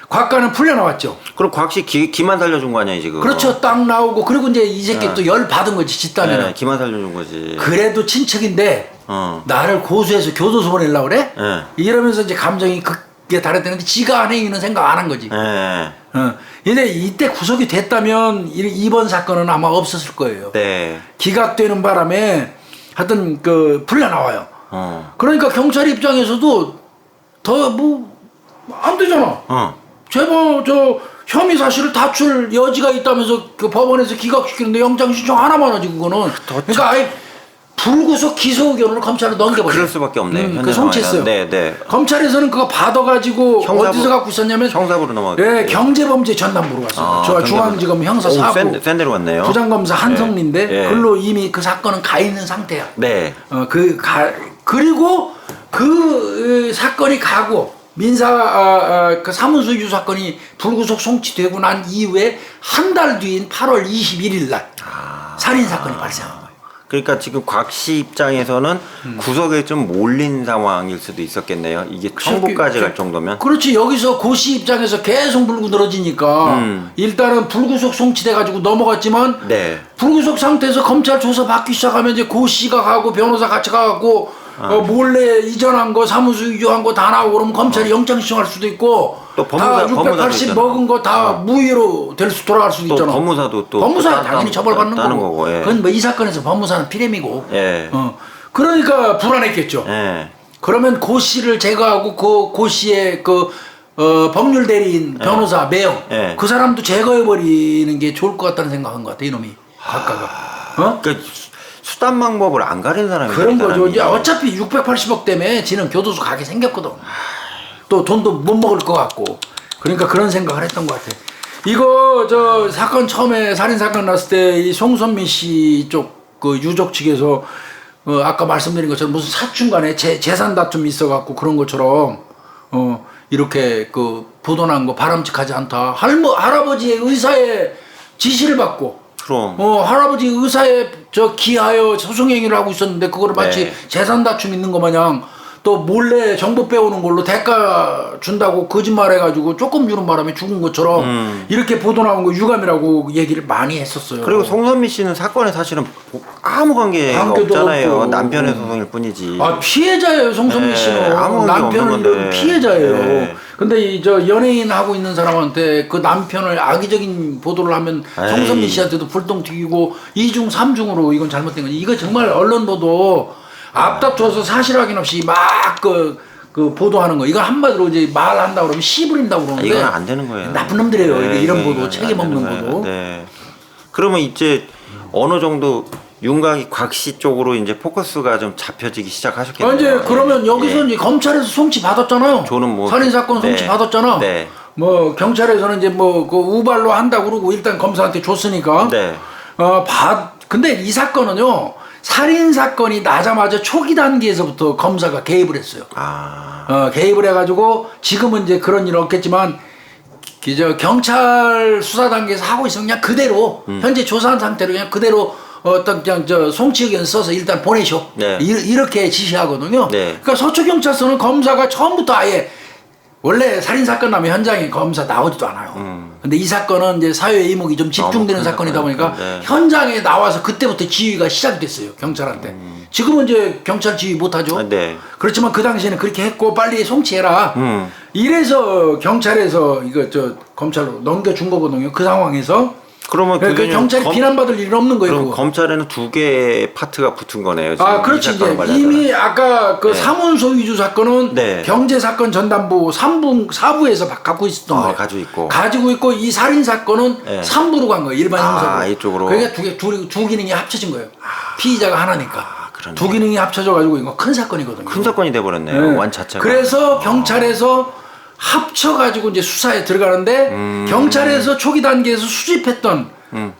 곽가는 풀려나왔죠. 그럼 곽씨 기만 살려준 거 아니야 지금? 그렇죠. 딱 나오고 그리고 이제 이 새끼 또 열 받은 거지 집단에는. 기만 살려준 거지. 그래도 친척인데 나를 고소해서 교도소 보내려고 그래? 이러면서 이제 감정이 극에 달했는데 지가 안 행위는 생각 안 한 거지. 근데 이때 구속이 됐다면 이번 사건은 아마 없었을 거예요. 기각되는 바람에 하여튼 풀려나와요. 그러니까 경찰 입장에서도 더 안 되잖아. 제발 혐의 사실을 다툴 여지가 있다면서 법원에서 기각시키는데 영장 신청 하나만 하지 그거는. 그러니까 아예 불구속 기소 의견으로 검찰로 넘겨버려. 그럴 수밖에 없네. 그 송치했어요. 검찰에서는 그거 받아가지고 어디서 갖고 있었냐면 형사부로 넘어갔죠. 경제범죄 전담부로 갔어요. 중앙지검 형사 4부. 센 데로 갔네요. 부장검사 한성민인데 글로 이미 그 사건은 가 있는 상태야. 그리고 그 사건이 가고 민사 그 사문서 위조 사건이 불구속 송치되고 난 이후에 한 달 뒤인 8월 21일 날 살인 사건이 발생한 거예요. 그러니까 지금 곽 씨 입장에서는 구속에 좀 몰린 상황일 수도 있겠네요. 이게 청구까지 갈 정도면. 그렇지. 여기서 고 씨 입장에서 계속 물고 늘어지니까 일단은 불구속 송치돼 가지고 넘어갔지만 불구속 상태에서 검찰 조사 받기 시작하면 이제 고 씨가 가고 변호사 같이 가고 몰래 이전한 거 사무소 위조한 거 다 나오고 그러면 검찰이 영장 신청할 수도 있고 또 법무사, 다 680 먹은 거 다 무효로 돌아갈 수도 있잖아. 법무사도 또 법무사 당연히 처벌받는 거고. 그건 뭐 이 사건에서 법무사는 피렘이고. 그러니까 불안했겠죠. 예. 그러면 고 씨를 제거하고 고 씨의 법률 대리인 변호사 매형 예. 그 사람도 제거해 버리는 게 좋을 것 같다는 생각한 것 같아 이놈이 각가가. 그러니까 수단 방법을 안 가린 사람이 그런 거죠. 이제 어차피 680억 때문에 지는 교도소 가게 생겼거든. 또 돈도 못 먹을 것 같고. 그러니까 그런 생각을 했던 것 같아. 이거 저 사건 처음에 살인 사건 났을 때 이 송선민 씨 쪽 그 유족 측에서 아까 말씀드린 것처럼 무슨 사춘간에 재산 다툼이 있어갖고 그런 것처럼 이렇게 그 보도난 거 바람직하지 않다. 할아버지의 의사의 지시를 받고. 그럼. 할아버지 의사에 기하여 소송행위를 하고 있었는데 그거를 마치 네. 재산 다툼 있는 거 마냥 또 몰래 정보 빼오는 걸로 대가 준다고 거짓말해가지고 조금 주는 바람에 죽은 것처럼 이렇게 보도 나온 거 유감이라고 얘기를 많이 했었어요. 그리고 송선미 씨는 사건에 사실은 아무 관계가 관계도 없잖아요. 없고. 남편의 소송일 뿐이지. 피해자예요, 송선미 네, 씨는. 아무 관계 없는 남편은 건데. 피해자예요. 네. 근데 이 연예인 하고 있는 사람한테 그 남편을 악의적인 보도를 하면 에이. 송선미 씨한테도 불똥 튀기고 2중 3중으로 이건 잘못된 거지. 이거 정말 언론 보도 앞다투어서 사실 확인 없이 막 그 보도하는 거. 이거 한마디로 이제 말한다 그러면 씨 부린다고 그러는데 이건 안 되는 거예요. 나쁜 놈들이에요. 네, 이런 이건 보도, 안 책임 없는 되는 거예요. 보도. 네. 그러면 이제 어느 정도 윤곽이 곽씨 쪽으로 이제 포커스가 좀 잡혀지기 시작하셨겠네요. 이제 그러면 여기서 예. 이제 검찰에서 송치 받았잖아요. 저는 뭐 살인 사건 송치 네. 받았잖아. 네. 뭐 경찰에서는 이제 뭐 그 우발로 한다 그러고 일단 검사한테 줬으니까. 네. 근데 이 사건은요. 살인 사건이 나자마자 초기 단계에서부터 검사가 개입을 했어요. 개입을 해가지고 지금은 이제 그런 일 없겠지만 경찰 수사 단계에서 하고 있으면 그냥 그대로 현재 조사한 상태로 그냥 그대로 어떤 그냥 송치 의견 써서 일단 보내셔. 네. 이렇게 지시하거든요. 네. 그러니까 서초경찰서는 검사가 처음부터 아예 원래 살인 사건 나면 현장에 검사 나오지도 않아요. 근데 이 사건은 이제 사회 이목이 좀 집중되는 큰 사건이다 보니까 네. 현장에 나와서 그때부터 지휘가 시작이 됐어요. 경찰한테. 지금은 이제 경찰 지휘 못하죠. 네. 그렇지만 그 당시에는 그렇게 했고 빨리 송치해라. 이래서 경찰에서 이거 검찰로 넘겨준 거거든요. 그 상황에서. 그러면 그러니까 그게 경찰이 비난받을 일은 없는 거예요. 그럼 그거. 검찰에는 두 개의 파트가 붙은 거네요. 지금 그렇지. 이 사건을 이제 말하자면. 이미 아까 그 네. 사문서 위주 사건은 네. 경제사건 전담부 4부에서 갖고 있었던 거예요. 가지고 있고 이 살인 사건은 네. 3부로 간 거예요. 일반 형사로. 이쪽으로. 그러니까 두 기능이 합쳐진 거예요. 피의자가 하나니까. 그러네. 두 기능이 합쳐져 가지고 이거 큰 사건이거든요. 큰 사건이 돼버렸네요. 네. 완 자체가. 그래서 경찰에서 합쳐가지고 이제 수사에 들어가는데 경찰에서 초기 단계에서 수집했던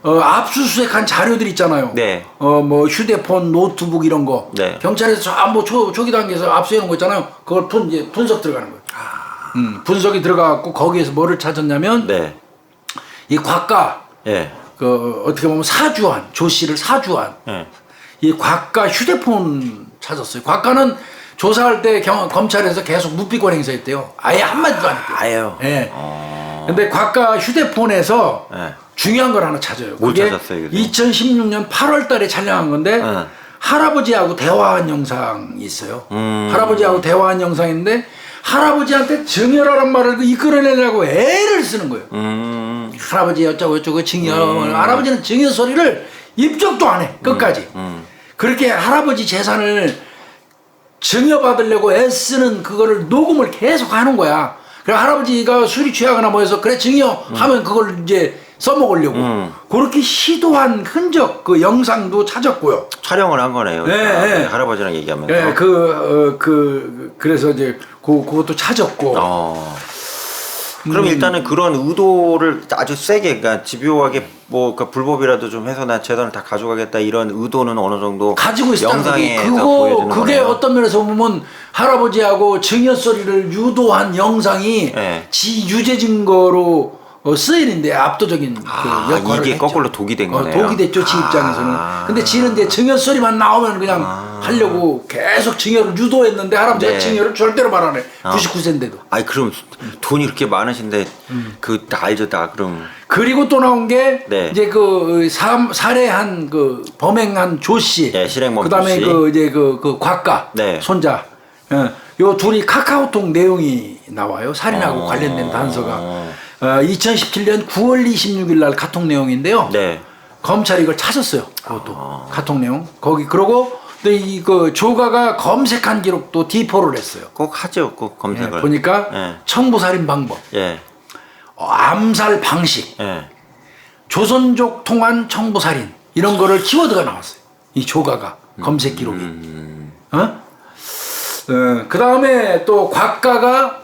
압수수색한 자료들 있잖아요. 네. 뭐 휴대폰, 노트북 이런 거. 네. 경찰에서 전부 초기 단계에서 압수해 놓은 거 있잖아요. 그걸 이제 분석 들어가는 거예요. 분석이 들어가갖고 거기에서 뭐를 찾았냐면 네. 이 곽가 예. 어떻게 보면 사주한 조 씨를 사주한 예. 이 곽가 휴대폰 찾았어요. 곽가는 조사할 때 검찰에서 계속 묵비권 행사했대요. 아예 한마디도 안 했대요. 아예요. 예. 근데 곽가 휴대폰에서 예. 중요한 걸 하나 찾아요. 뭘 그게 찾았어요, 그게? 2016년 8월 달에 촬영한 건데 할아버지하고 대화한 영상이 있어요. 할아버지하고 대화한 영상인데 할아버지한테 증여라는 말을 이끌어내려고 애를 쓰는 거예요. 할아버지 어쩌고 저쩌고 증여. 할아버지는 증여 소리를 입적도 안 해. 끝까지. 그렇게 할아버지 재산을 증여받으려고 애쓰는 그거를 녹음을 계속 하는 거야. 그래 할아버지가 술이 취하거나 뭐 해서 그래 증여하면 그걸 이제 써먹으려고 그렇게 시도한 흔적 그 영상도 찾았고요. 촬영을 한 거네요. 네, 네. 할아버지랑 얘기하면서. 네, 그래서 이제 그것도 찾았고. 그럼 일단은 그런 의도를 아주 세게, 그러니까 집요하게 뭐 그러니까 불법이라도 좀 해서 나 재산을 다 가져가겠다 이런 의도는 어느 정도 가지고 있었다는 거지. 영상에서 보여주는 그게 거네요. 어떤 면에서 보면 할아버지하고 증여 소리를 유도한 영상이 네. 지 유죄 증거로 쓰이는데 압도적인 그 역할을 이게 했죠. 거꾸로 독이 된 거네요. 독이 됐죠, 지 입장에서는. 근데 지는 이제 증여 소리만 나오면 그냥 하려고 계속 증여를 유도했는데 할아버지가 네. 증여를 절대로 말 안 해. 99세인데도. 아니 그럼 돈이 이렇게 많으신데 그 다 알죠 다 그럼. 그리고 또 나온 게 네. 이제 그 살해한 그 범행한 조 씨, 네, 실행범 그다음에 조 씨. 그 이제 그 곽가 네. 손자, 요 둘이 카카오톡 내용이 나와요. 살인하고 관련된 단서가 2017년 9월 26일 날 카톡 내용인데요. 네. 검찰이 이걸 찾았어요. 그것도 카톡 내용. 거기 그러고 근데 이 그 조가가 검색한 기록도 D4를 했어요. 꼭 하죠, 꼭 검색을. 보니까 예. 청부살인 방법, 예, 암살 방식, 예. 조선족 통한 청부살인 이런 거를 키워드가 나왔어요. 이 조가가 검색 기록이. 그 다음에 또 곽가가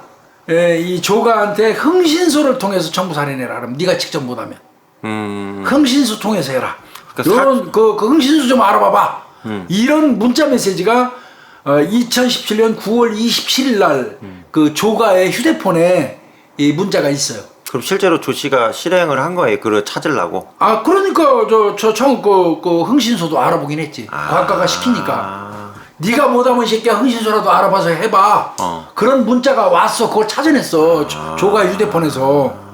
이 조가한테 흥신소를 통해서 청부살인해라. 그럼 네가 직접 못하면 흥신소 통해서 해라. 그러니까 이런 그 흥신소 좀 알아봐봐. 이런 문자 메시지가 2017년 9월 27일 날 그 조가의 휴대폰에 이 문자가 있어요. 그럼 실제로 조 씨가 실행을 한 거예요, 그걸 찾으려고. 아 그러니까 그 흥신소도 알아보긴 했지. 곽가가 시키니까. 네가 못하면 이 새끼야 흥신소라도 알아봐서 해봐. 그런 문자가 왔어. 그걸 찾아냈어. 조가 휴대폰에서.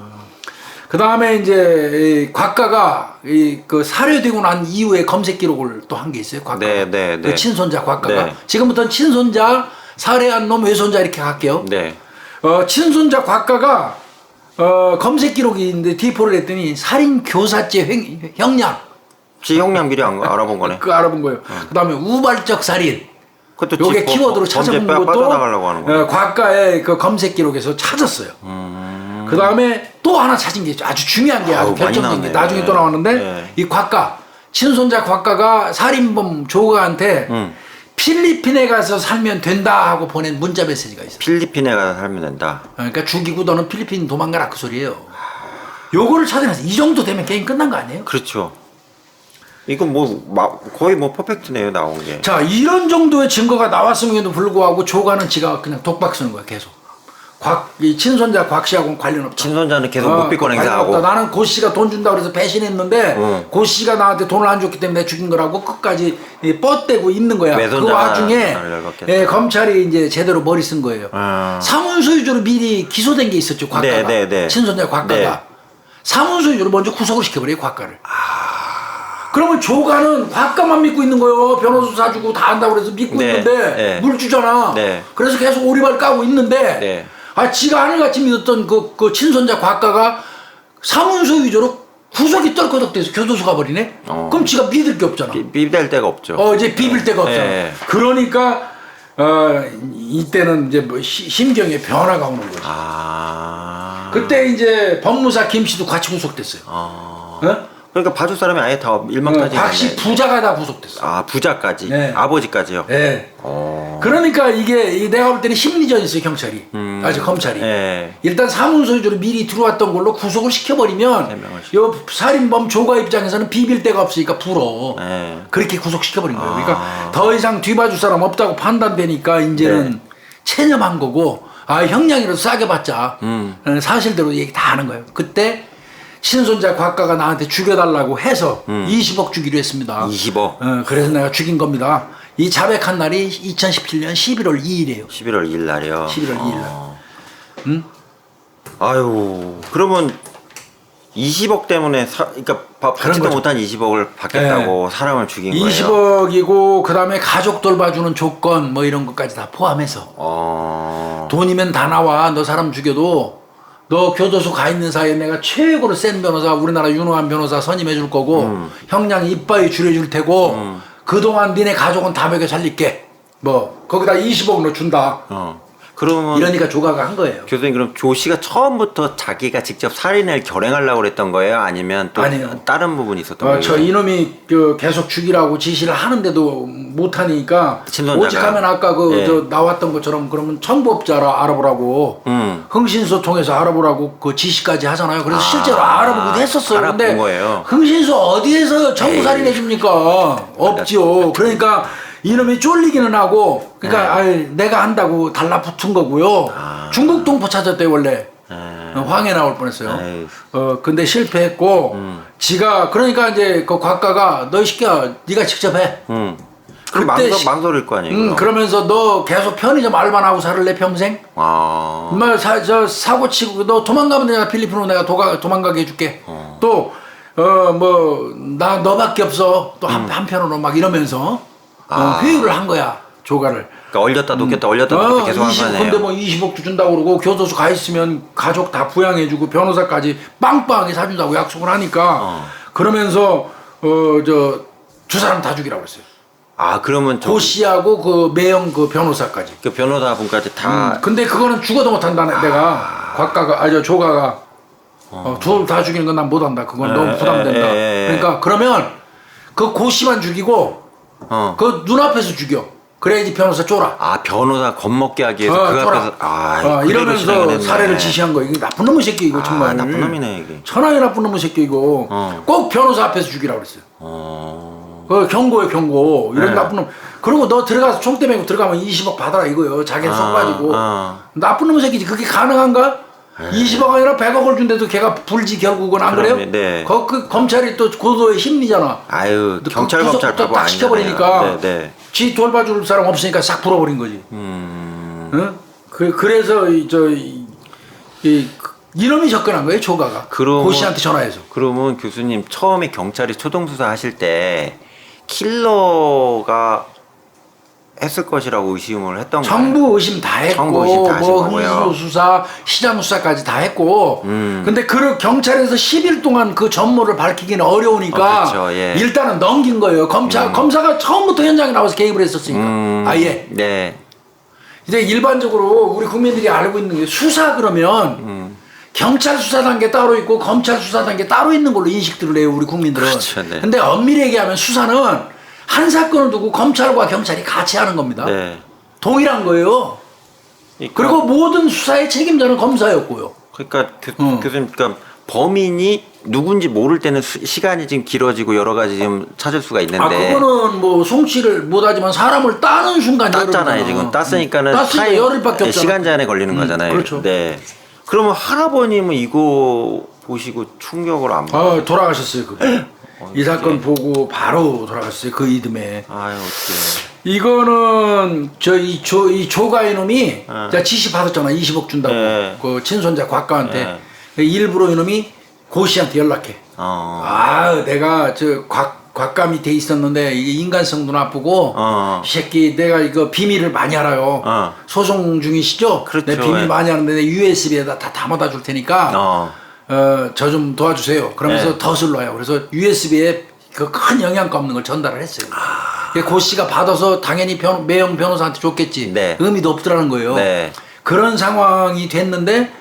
그 다음에 이제 이 곽가가 그 살해되고 난 이후에 검색 기록을 또 한 게 있어요. 곽가가. 네. 그 친손자 곽가가. 네. 지금부터는 친손자, 살해한 놈, 외손자 이렇게 갈게요. 네. 친손자 곽가가 검색 기록이 있는데 D4를 했더니 살인 교사죄 형량. 지 형량 미리 알아본 거네. 그거 알아본 거예요. 그 다음에 우발적 살인. 그것도 요게 키워드로 찾아본 것도 빠져나가려고 하는 거예요. 곽가의 그 검색 기록에서 찾았어요. 그 다음에 또 하나 찾은 게 아주 중요한 게 아주 아우, 많이 결정적인 게 나왔네. 나중에 또 나왔는데 네. 이 곽가 친손자 곽가가 살인범 조가한테 필리핀에 가서 살면 된다 하고 보낸 문자 메시지가 있어요. 필리핀에 가서 살면 된다. 그러니까 죽이고 너는 필리핀 도망가라 그 소리예요. 요거를 찾아내서 이 정도 되면 게임 끝난 거 아니에요? 그렇죠. 이건 거의 퍼펙트네요, 나온 게. 자 이런 정도의 증거가 나왔음에도 불구하고 조가는 지가 그냥 독박 쓰는 거야 계속. 이 친손자 곽 씨하고는 관련 없다. 친손자는 계속 묵비권 관련 행사하고. 없다. 나는 고 씨가 돈 준다고 그래서 배신했는데 고 씨가 나한테 돈을 안 줬기 때문에 죽인 거라고 끝까지 뻗대고 있는 거야. 그 외손자가 와중에 나를 열받게 검찰이 이제 제대로 머리 쓴 거예요. 사문소유주로 미리 기소된 게 있었죠. 곽가가. 네. 친손자 곽가가. 네. 사문소유주로 먼저 구속을 시켜버려요. 곽가를. 그러면 조가는 곽가만 믿고 있는 거예요. 변호사 사주고 다 한다고 그래서 믿고 네. 있는데 네. 물 주잖아. 네. 그래서 계속 오리발 까고 있는데 네. 지가 하늘같이 믿었던 그 친손자 곽가가 사문소 위조로 구속이 떨거덕 돼서 교도소 가버리네? 그럼 지가 믿을 게 없잖아. 비빌 데가 없죠. 이제 비빌 데가 없잖아. 네. 그러니까 이때는 이제 뭐 심경의 변화가 오는 거지. 그때 이제 법무사 김씨도 같이 구속됐어요. 어? 그러니까 봐줄 사람이 아예 다 일망타지. 박씨 부자가 다 구속됐어. 부자까지. 네. 아버지까지요. 네. 그러니까 이게 내가 볼 때는 심리전이 있어요, 경찰이. 검찰이. 네. 일단 사문소유주로 미리 들어왔던 걸로 구속을 시켜버리면 해명을 요 살인범 조가 입장에서는 비빌 데가 없으니까 불어. 네. 그렇게 구속시켜버린 거예요. 그러니까 더 이상 뒤봐줄 사람 없다고 판단되니까 이제는 네. 체념한 거고 형량이라도 싸게 받자. 사실대로 얘기 다 하는 거예요. 그때 친손자 곽가가 나한테 죽여달라고 해서 20억 주기로 했습니다. 20억. 그래서 내가 죽인 겁니다. 이 자백한 날이 2017년 11월 2일이에요. 11월 2일 날이요. 11월 2일 날. 아유, 그러면 20억 때문에 그러니까 받지도 거죠. 못한 20억을 받겠다고 사람을 죽인 거예요. 20억이고 그다음에 가족 돌봐주는 조건 뭐 이런 것까지 다 포함해서 돈이면 다 나와. 너 사람 죽여도 너 교도소 가 있는 사이에 내가 최고로 센 변호사, 우리나라 유능한 변호사 선임해 줄 거고 형량 이빠이 줄여줄 테고 그동안 니네 가족은 다 먹여 살릴게. 뭐 거기다 20억 너 준다. 그러면 이러니까 조가가 한 거예요. 교수님, 그럼 조 씨가 처음부터 자기가 직접 살인을 결행하려고 그랬던 거예요? 아니면 또 아니요. 다른 부분이 있었던 거예요? 저 이놈이 계속 죽이라고 지시를 하는데도 못하니까 친손자가. 오직하면 아까 예. 저 나왔던 것처럼 그러면 청부업자 알아보라고 흥신소 통해서 알아보라고 그 지시까지 하잖아요. 그래서 실제로 알아보기도 했었어요. 알아본 근데 거예요. 흥신소 어디에서 청부살인 해줍니까? 없지요. 그러니까 이놈이 쫄리기는 하고 그러니까 내가 한다고 달라붙은 거고요. 중국 동포 찾았대요 원래. 황해 나올 뻔했어요. 근데 실패했고 지가 그러니까 이제 그 곽가가 너 이 새끼야 네가 직접 해. 그럼 망설일 거 아니에요? 그럼? 그러면서 너 계속 편의점 알바나 하고 살을래 평생? 아. 저 사고 치고 너 도망가면 내가 필리핀으로 내가 도망가게 해줄게. 또 뭐 나 너밖에 없어. 또 한편으로 막 이러면서 회유를 한 거야 조가를. 그러니까 얼렸다 녹였다 얼렸다 녹였다 계속 한 거네요. 근데 뭐 20억 준다고 그러고 교도소 가 있으면 가족 다 부양해주고 변호사까지 빵빵하게 사준다고 약속을 하니까 그러면서 저 두 사람 다 죽이라고 그랬어요. 아 그러면 고 씨하고 그 매형 그 변호사까지. 그 변호사분까지 다 근데 그거는 죽어도 못한다. 내가 곽가가 저 조가가 둘 다 죽이는 건 난 못한다. 그건 너무 부담된다. 그러니까 그러면 그 고 씨만 죽이고 그 눈앞에서 죽여. 그래야지 변호사 쫄아. 아 변호사 겁먹게 하기 위해서 그 쫄아. 앞에서 그래도 이러면서 진행을 했네. 살해를 지시한 거. 이거 나쁜 놈의 새끼 이거 정말. 나쁜 놈이네 이게. 천하의 나쁜 놈의 새끼 이거. 꼭 변호사 앞에서 죽이라고 그랬어요. 그 경고에 경고. 이런 나쁜 놈. 그리고 너 들어가서 총대 메고 들어가면 20억 받아라 이거요. 자기는 속 빠지고. 나쁜 놈의 새끼지. 그게 가능한가? 20억 아니라 100억을 준대도 걔가 불지 결국은 안 그래요? 네. 그 검찰이 또 고도의 심리잖아. 아유 경찰 구속부터 검찰 바보 딱 시켜버리니까 네. 지 돌봐줄 사람 없으니까 싹 풀어버린 거지. 응? 그래서 이놈이 접근한 거예요 조가가. 고 씨한테 전화해서. 그러면 교수님 처음에 경찰이 초동 수사 하실 때 킬러가 했을 것이라고 의심을 했던 거예요. 정부 의심 다 했고 정부 의심 다 하신 뭐 거고요. 흥수 수사, 시장 수사까지 다 했고. 근데 그 경찰에서 10일 동안 그 전모를 밝히기는 어려우니까 그렇죠, 예. 일단은 넘긴 거예요. 검사가 처음부터 현장에 나와서 개입을 했었으니까. 아예. 네. 이제 일반적으로 우리 국민들이 알고 있는 게 수사 그러면 경찰 수사 단계 따로 있고 검찰 수사 단계 따로 있는 걸로 인식들을 해요 우리 국민들은. 그렇죠, 네. 근데 엄밀히 얘기하면 수사는 한 사건을 두고 검찰과 경찰이 같이 하는 겁니다. 네. 동일한 거예요. 그리고 모든 수사의 책임자는 검사였고요. 그러니까 교수님, 그러니까 범인이 누군지 모를 때는 시간이 지금 길어지고 여러 가지 지금 찾을 수가 있는데. 그거는 뭐 송치를 못하지만 사람을 따는 순간 땄잖아요 지금. 땄으니까는 땄으니까 열흘밖에 없잖아. 시간 제한에 걸리는 거잖아요. 그렇죠. 네. 그러면 할아버님은 이거 보시고 충격을 안 받아요? 돌아가셨어요 그거. 이 사건 보고 바로 돌아갔어요 그 이듬해. 아유 어떡해. 이거는 이 조가 이놈이 자 지시 받았잖아 20억 준다고. 네. 그 친손자 곽가한테. 네. 일부러 이놈이 고 씨한테 연락해. 내가 저 곽가 밑에 있었는데 이게 인간성도 나쁘고 이 새끼 내가 이거 비밀을 많이 알아요. 소송 중이시죠? 그렇죠. 내 비밀 많이 하는데 내 USB에다 다 담아다 줄 테니까 저 좀 도와주세요. 그러면서 덫을 놔요. 그래서 USB에 그 큰 영향가 없는 걸 전달을 했어요. 고 씨가 받아서 당연히 매형 변호사한테 줬겠지. 네. 의미도 없더라는 거예요. 네. 그런 상황이 됐는데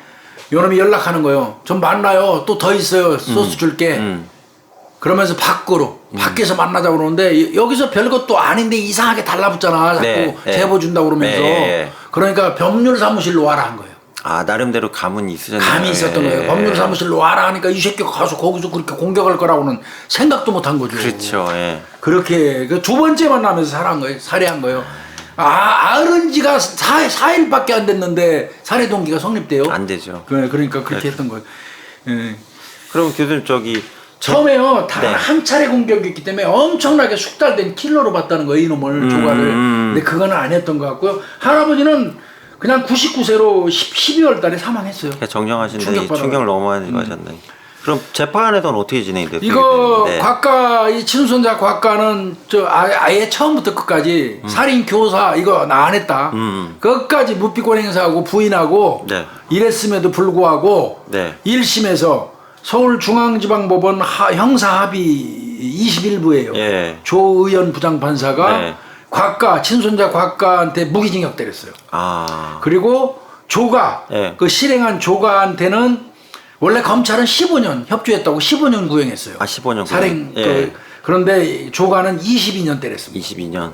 요놈이 연락하는 거예요. 좀 만나요. 또 더 있어요. 소스 줄게. 그러면서 밖에서 만나자고 그러는데 여기서 별것도 아닌데 이상하게 달라붙잖아. 자꾸 네. 제보 준다고 그러면서. 네. 그러니까 법률 사무실로 와라 한 거예요. 나름대로 감은 있으셨네요. 감이 있었던 거예요. 법률 사무실로 와라 하니까 이 새끼가 가서 거기서 그렇게 공격할 거라고는 생각도 못 한 거죠. 그렇죠. 예. 그렇게 그 두 번째 만나면서 살해한 거예요. 아른 지가 4일밖에 안 됐는데 살해 동기가 성립돼요? 안 되죠. 그러니까 그렇게 했던 거예요. 예. 그럼 교수님 처음에요 단 네. 한 차례 공격이기 때문에 엄청나게 숙달된 킬러로 봤다는 거예요 이놈을 조가를. 근데 그거는 아니었던 것 같고요. 할아버지는 그냥 99세로 12월 달에 사망했어요. 정정하신데 충격을 너무 많이 가셨네. 그럼 재판에서는 어떻게 진행이 됐어요? 이거 곽가 이 친손자 곽가는 아예 처음부터 끝까지 살인 교사 이거 나 안 했다. 끝까지 무피권 행사하고 부인하고 네. 이랬음에도 불구하고 네. 1심에서 서울중앙지방법원 형사합의 21부예요. 예. 조의원 부장판사가 네. 곽가 친손자 곽가한테 무기징역 때렸어요. 그리고 조가 예. 그 실행한 조가한테는 원래 검찰은 15년 협조했다고 15년 구형했어요. 15년 살인 구형. 예. 그런데 조가는 22년 때렸습니다. 22년.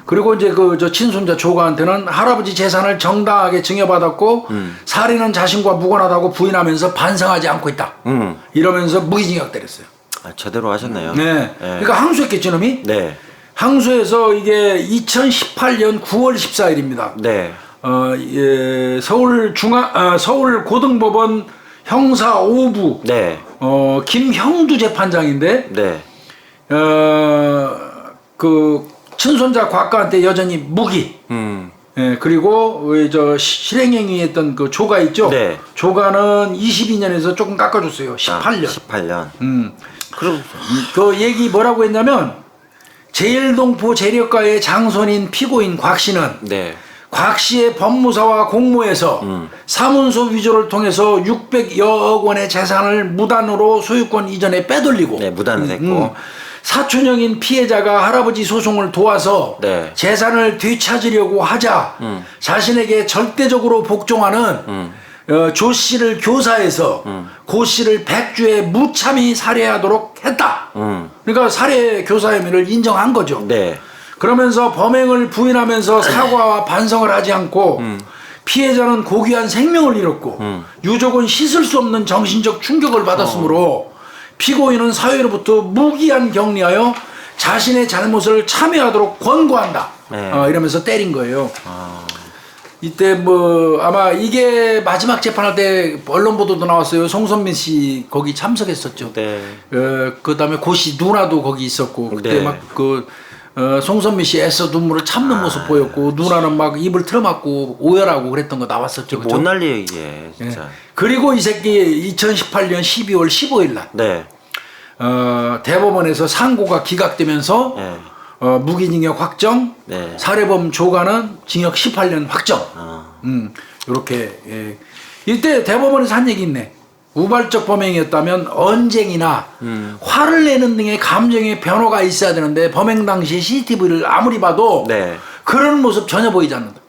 그리고 이제 저 친손자 조가한테는 할아버지 재산을 정당하게 증여받았고 살인은 자신과 무관하다고 부인하면서 반성하지 않고 있다. 이러면서 무기징역 때렸어요. 제대로 하셨네요. 네. 그러니까 항소했겠죠, 놈이? 네. 항소해서 이게 2018년 9월 14일입니다. 네. 서울 고등법원 형사 5부 네. 김형두 재판장인데 네. 그 친손자 곽가한테 여전히 무기. 그리고 저 실행행위했던 그 조가 있죠. 네. 조가는 22년에서 조금 깎아줬어요. 18년. 18년. 그럼 그 얘기 뭐라고 했냐면 제일동포 재력가의 장손인 피고인 곽 씨는 네. 곽 씨의 법무사와 공모해서 사문서 위조를 통해서 600여억 원의 재산을 무단으로 소유권 이전에 빼돌리고 네, 무단으로 했고 사촌형인 피해자가 할아버지 소송을 도와서 네. 재산을 되찾으려고 하자 자신에게 절대적으로 복종하는 조 씨를 교사해서 고 씨를 백주에 무참히 살해하도록 했다. 그러니까 살해 교사 혐의를 인정한 거죠. 네. 그러면서 범행을 부인하면서 사과와 반성을 하지 않고 피해자는 고귀한 생명을 잃었고 유족은 씻을 수 없는 정신적 충격을 받았으므로 피고인은 사회로부터 무기한 격리하여 자신의 잘못을 참여하도록 권고한다. 네. 이러면서 때린 거예요. 이때 뭐 아마 이게 마지막 재판할 때 언론 보도도 나왔어요. 송선민 씨 거기 참석했었죠. 네. 그다음에 고씨 누나도 거기 있었고 그때 네. 막 송선민 씨 애써 눈물을 참는 모습 보였고 누나는 막 입을 틀어막고 오열하고 그랬던 거 나왔었죠. 못 그죠? 날리 이게 진짜. 예. 그리고 이 새끼 2018년 12월 15일 날 네. 대법원에서 상고가 기각되면서 네. 무기징역 확정, 네. 살해범 조가는 징역 18년 확정. 이렇게 이때 대법원에서 한 얘기 있네. 우발적 범행이었다면 언쟁이나 화를 내는 등의 감정의 변화가 있어야 되는데 범행 당시 CCTV를 아무리 봐도 네. 그런 모습 전혀 보이지 않는다.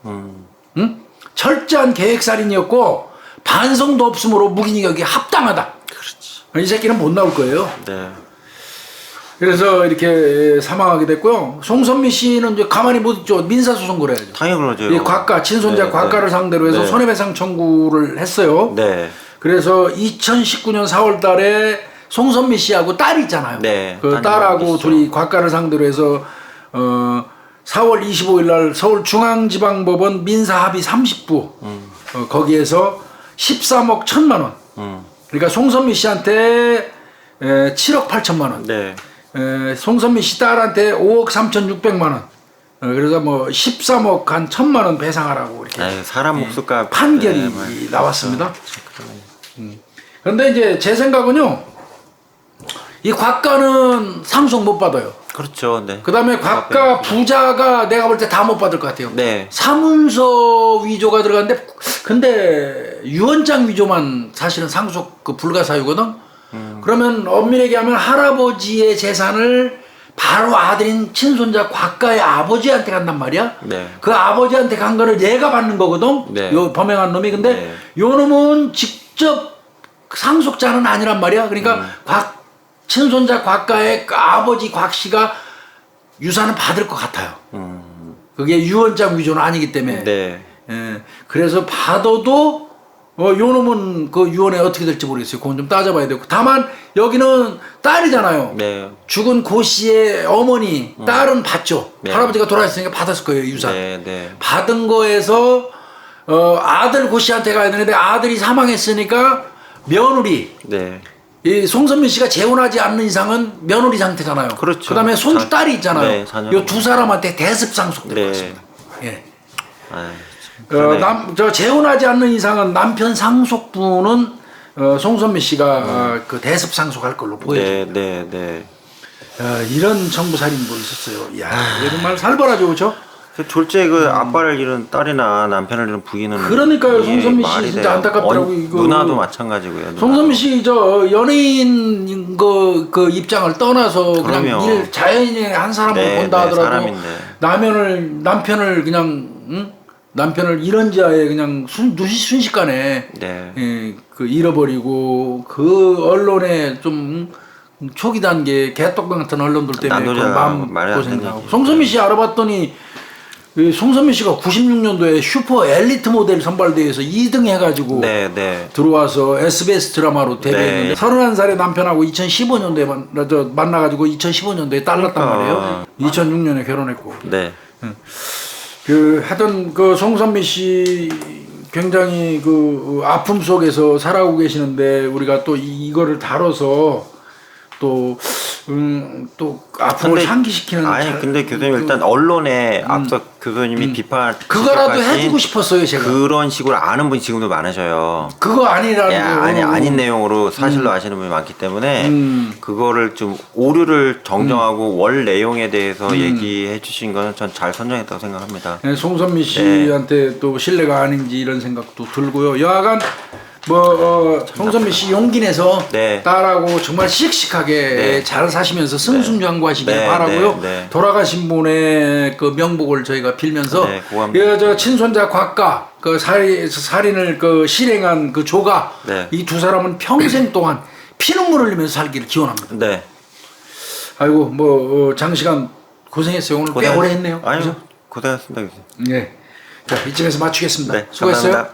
응? 철저한 계획살인이었고 반성도 없으므로 무기징역이 합당하다. 그렇지. 이 새끼는 못 나올 거예요. 네. 그래서 이렇게 사망하게 됐고요. 송선미 씨는 이제 가만히 못 있죠. 민사소송 걸어야죠. 당연히 그러죠. 이 과가 친손자 네, 과가를 네. 상대로 해서 네. 손해배상 청구를 했어요. 네. 그래서 2019년 4월달에 송선미 씨하고 딸이 있잖아요. 네, 그 딸이 딸하고 있죠. 둘이 과가를 상대로 해서 4월 25일날 서울중앙지방법원 민사합의 30부 거기에서 13억 1천만 원. 그러니까 송선미 씨한테 7억 8천만 원. 네. 송선미 씨 딸한테 5억 3,600만 원. 그래서 뭐 13억 한 1천만 원 배상하라고 이렇게 아유, 사람 목숨값 판결이 네, 뭐. 나왔습니다. 그런데 이제 제 생각은요, 이 과가는 상속 못 받아요. 그렇죠. 네. 그 다음에 과가 부자가 내가 볼 때 다 못 받을 것 같아요. 네. 사문서 위조가 들어갔는데, 근데 유언장 위조만 사실은 상속 그 불가사유거든. 그러면 엄밀히 얘기하면 할아버지의 재산을 바로 아들인 친손자 과가의 아버지한테 간단 말이야. 네. 그 아버지한테 간 거를 얘가 받는 거거든. 네. 요 범행한 놈이. 근데 네. 요 놈은 직접 상속자는 아니란 말이야. 그러니까 친손자 과가의 아버지 곽 씨가 유산을 받을 것 같아요. 그게 유언장 위조는 아니기 때문에. 네. 예. 그래서 받아도 요 놈은 그 유언에 어떻게 될지 모르겠어요. 그건 좀 따져봐야 되고. 다만 여기는 딸이잖아요. 네. 죽은 고 씨의 어머니 딸은 받죠. 네. 할아버지가 돌아가셨으니까 받았을 거예요, 유산. 네. 네. 받은 거에서 아들 고 씨한테 가야 되는데 아들이 사망했으니까 며느리. 네. 이 송선민 씨가 재혼하지 않는 이상은 며느리 상태잖아요. 그렇죠. 그다음에 손주 딸이 있잖아요. 네, 자녀. 이 두 사람한테 대습 상속될 네. 것 같습니다. 예. 아유, 참. 저 재혼하지 않는 이상은 남편 상속분은 송선미 씨가 그 대습 상속할 걸로 보여요. 네. 네. 네. 이런 정부 살인도 있었어요. 이야, 정말 살벌하죠, 그렇죠? 그 졸제 그 아빠를 잃은 딸이나 남편을 잃은 부인은 그러니까요, 이게 송선미 씨 말이 진짜 돼요. 안타깝더라고요, 이거. 누나도 마찬가지고요. 송선미 씨 저 연예인 그 입장을 떠나서 그냥 그럼요. 자연인의 한 사람을 네, 본다 네, 하더라도 사람인데. 남편을 그냥 남편을 잃은 자에 그냥 순식간에 네. 예, 그 잃어버리고 그 언론에 좀 초기 단계 개떡병 같은 언론들 때문에 그 난도자 마음 말이 안 고생 되는 나고. 얘기죠. 송선미 씨 알아봤더니 송선미 씨가 96년도에 슈퍼 엘리트 모델 선발대회에서 2등 해가지고 네. 네. 들어와서 SBS 드라마로 데뷔했는데 네. 31살의 남편하고 2015년도에 만나가지고 2015년도에 딸났단 그러니까. 말이에요. 2006년에 결혼했고. 네. 하여튼 그 송선미 씨 굉장히 그 아픔 속에서 살아오고 계시는데 우리가 또 이거를 다뤄서 또 아픔을 근데- 상기시키는 아니 근데 교수님 일단 언론에 앞서 교수님이 비판 그거라도 지적하신 해주고 싶었어요 제가. 그런 식으로 아는 분이 지금도 많으셔요. 그거 아니라는 거. 아닌 내용으로 사실로 아시는 분이 많기 때문에 그거를 좀 오류를 정정하고 월 내용에 대해서 얘기해 주신 거는 전 잘 선정했다고 생각합니다. 네, 송선미 씨한테 또 신뢰가 아닌지 이런 생각도 들고요. 여하간 송선미 씨 용기 내서 네. 딸하고 정말 씩씩하게 네. 잘 사시면서 승승장구하시길 네, 바라고요. 네, 네. 돌아가신 분의 그 명복을 저희가 빌면서 네, 고맙습니다. 저 친손자 곽가 그 살인을 그 실행한 그 조가 네. 이 두 사람은 평생 동안 피눈물 흘리면서 살기를 기원합니다. 네. 아이고 장시간 고생했어요. 오늘 꽤 오래 했네요. 아니요. 그죠? 고생하셨습니다. 교수님. 네. 자, 이쯤에서 마치겠습니다. 네, 수고했어요. 감사합니다.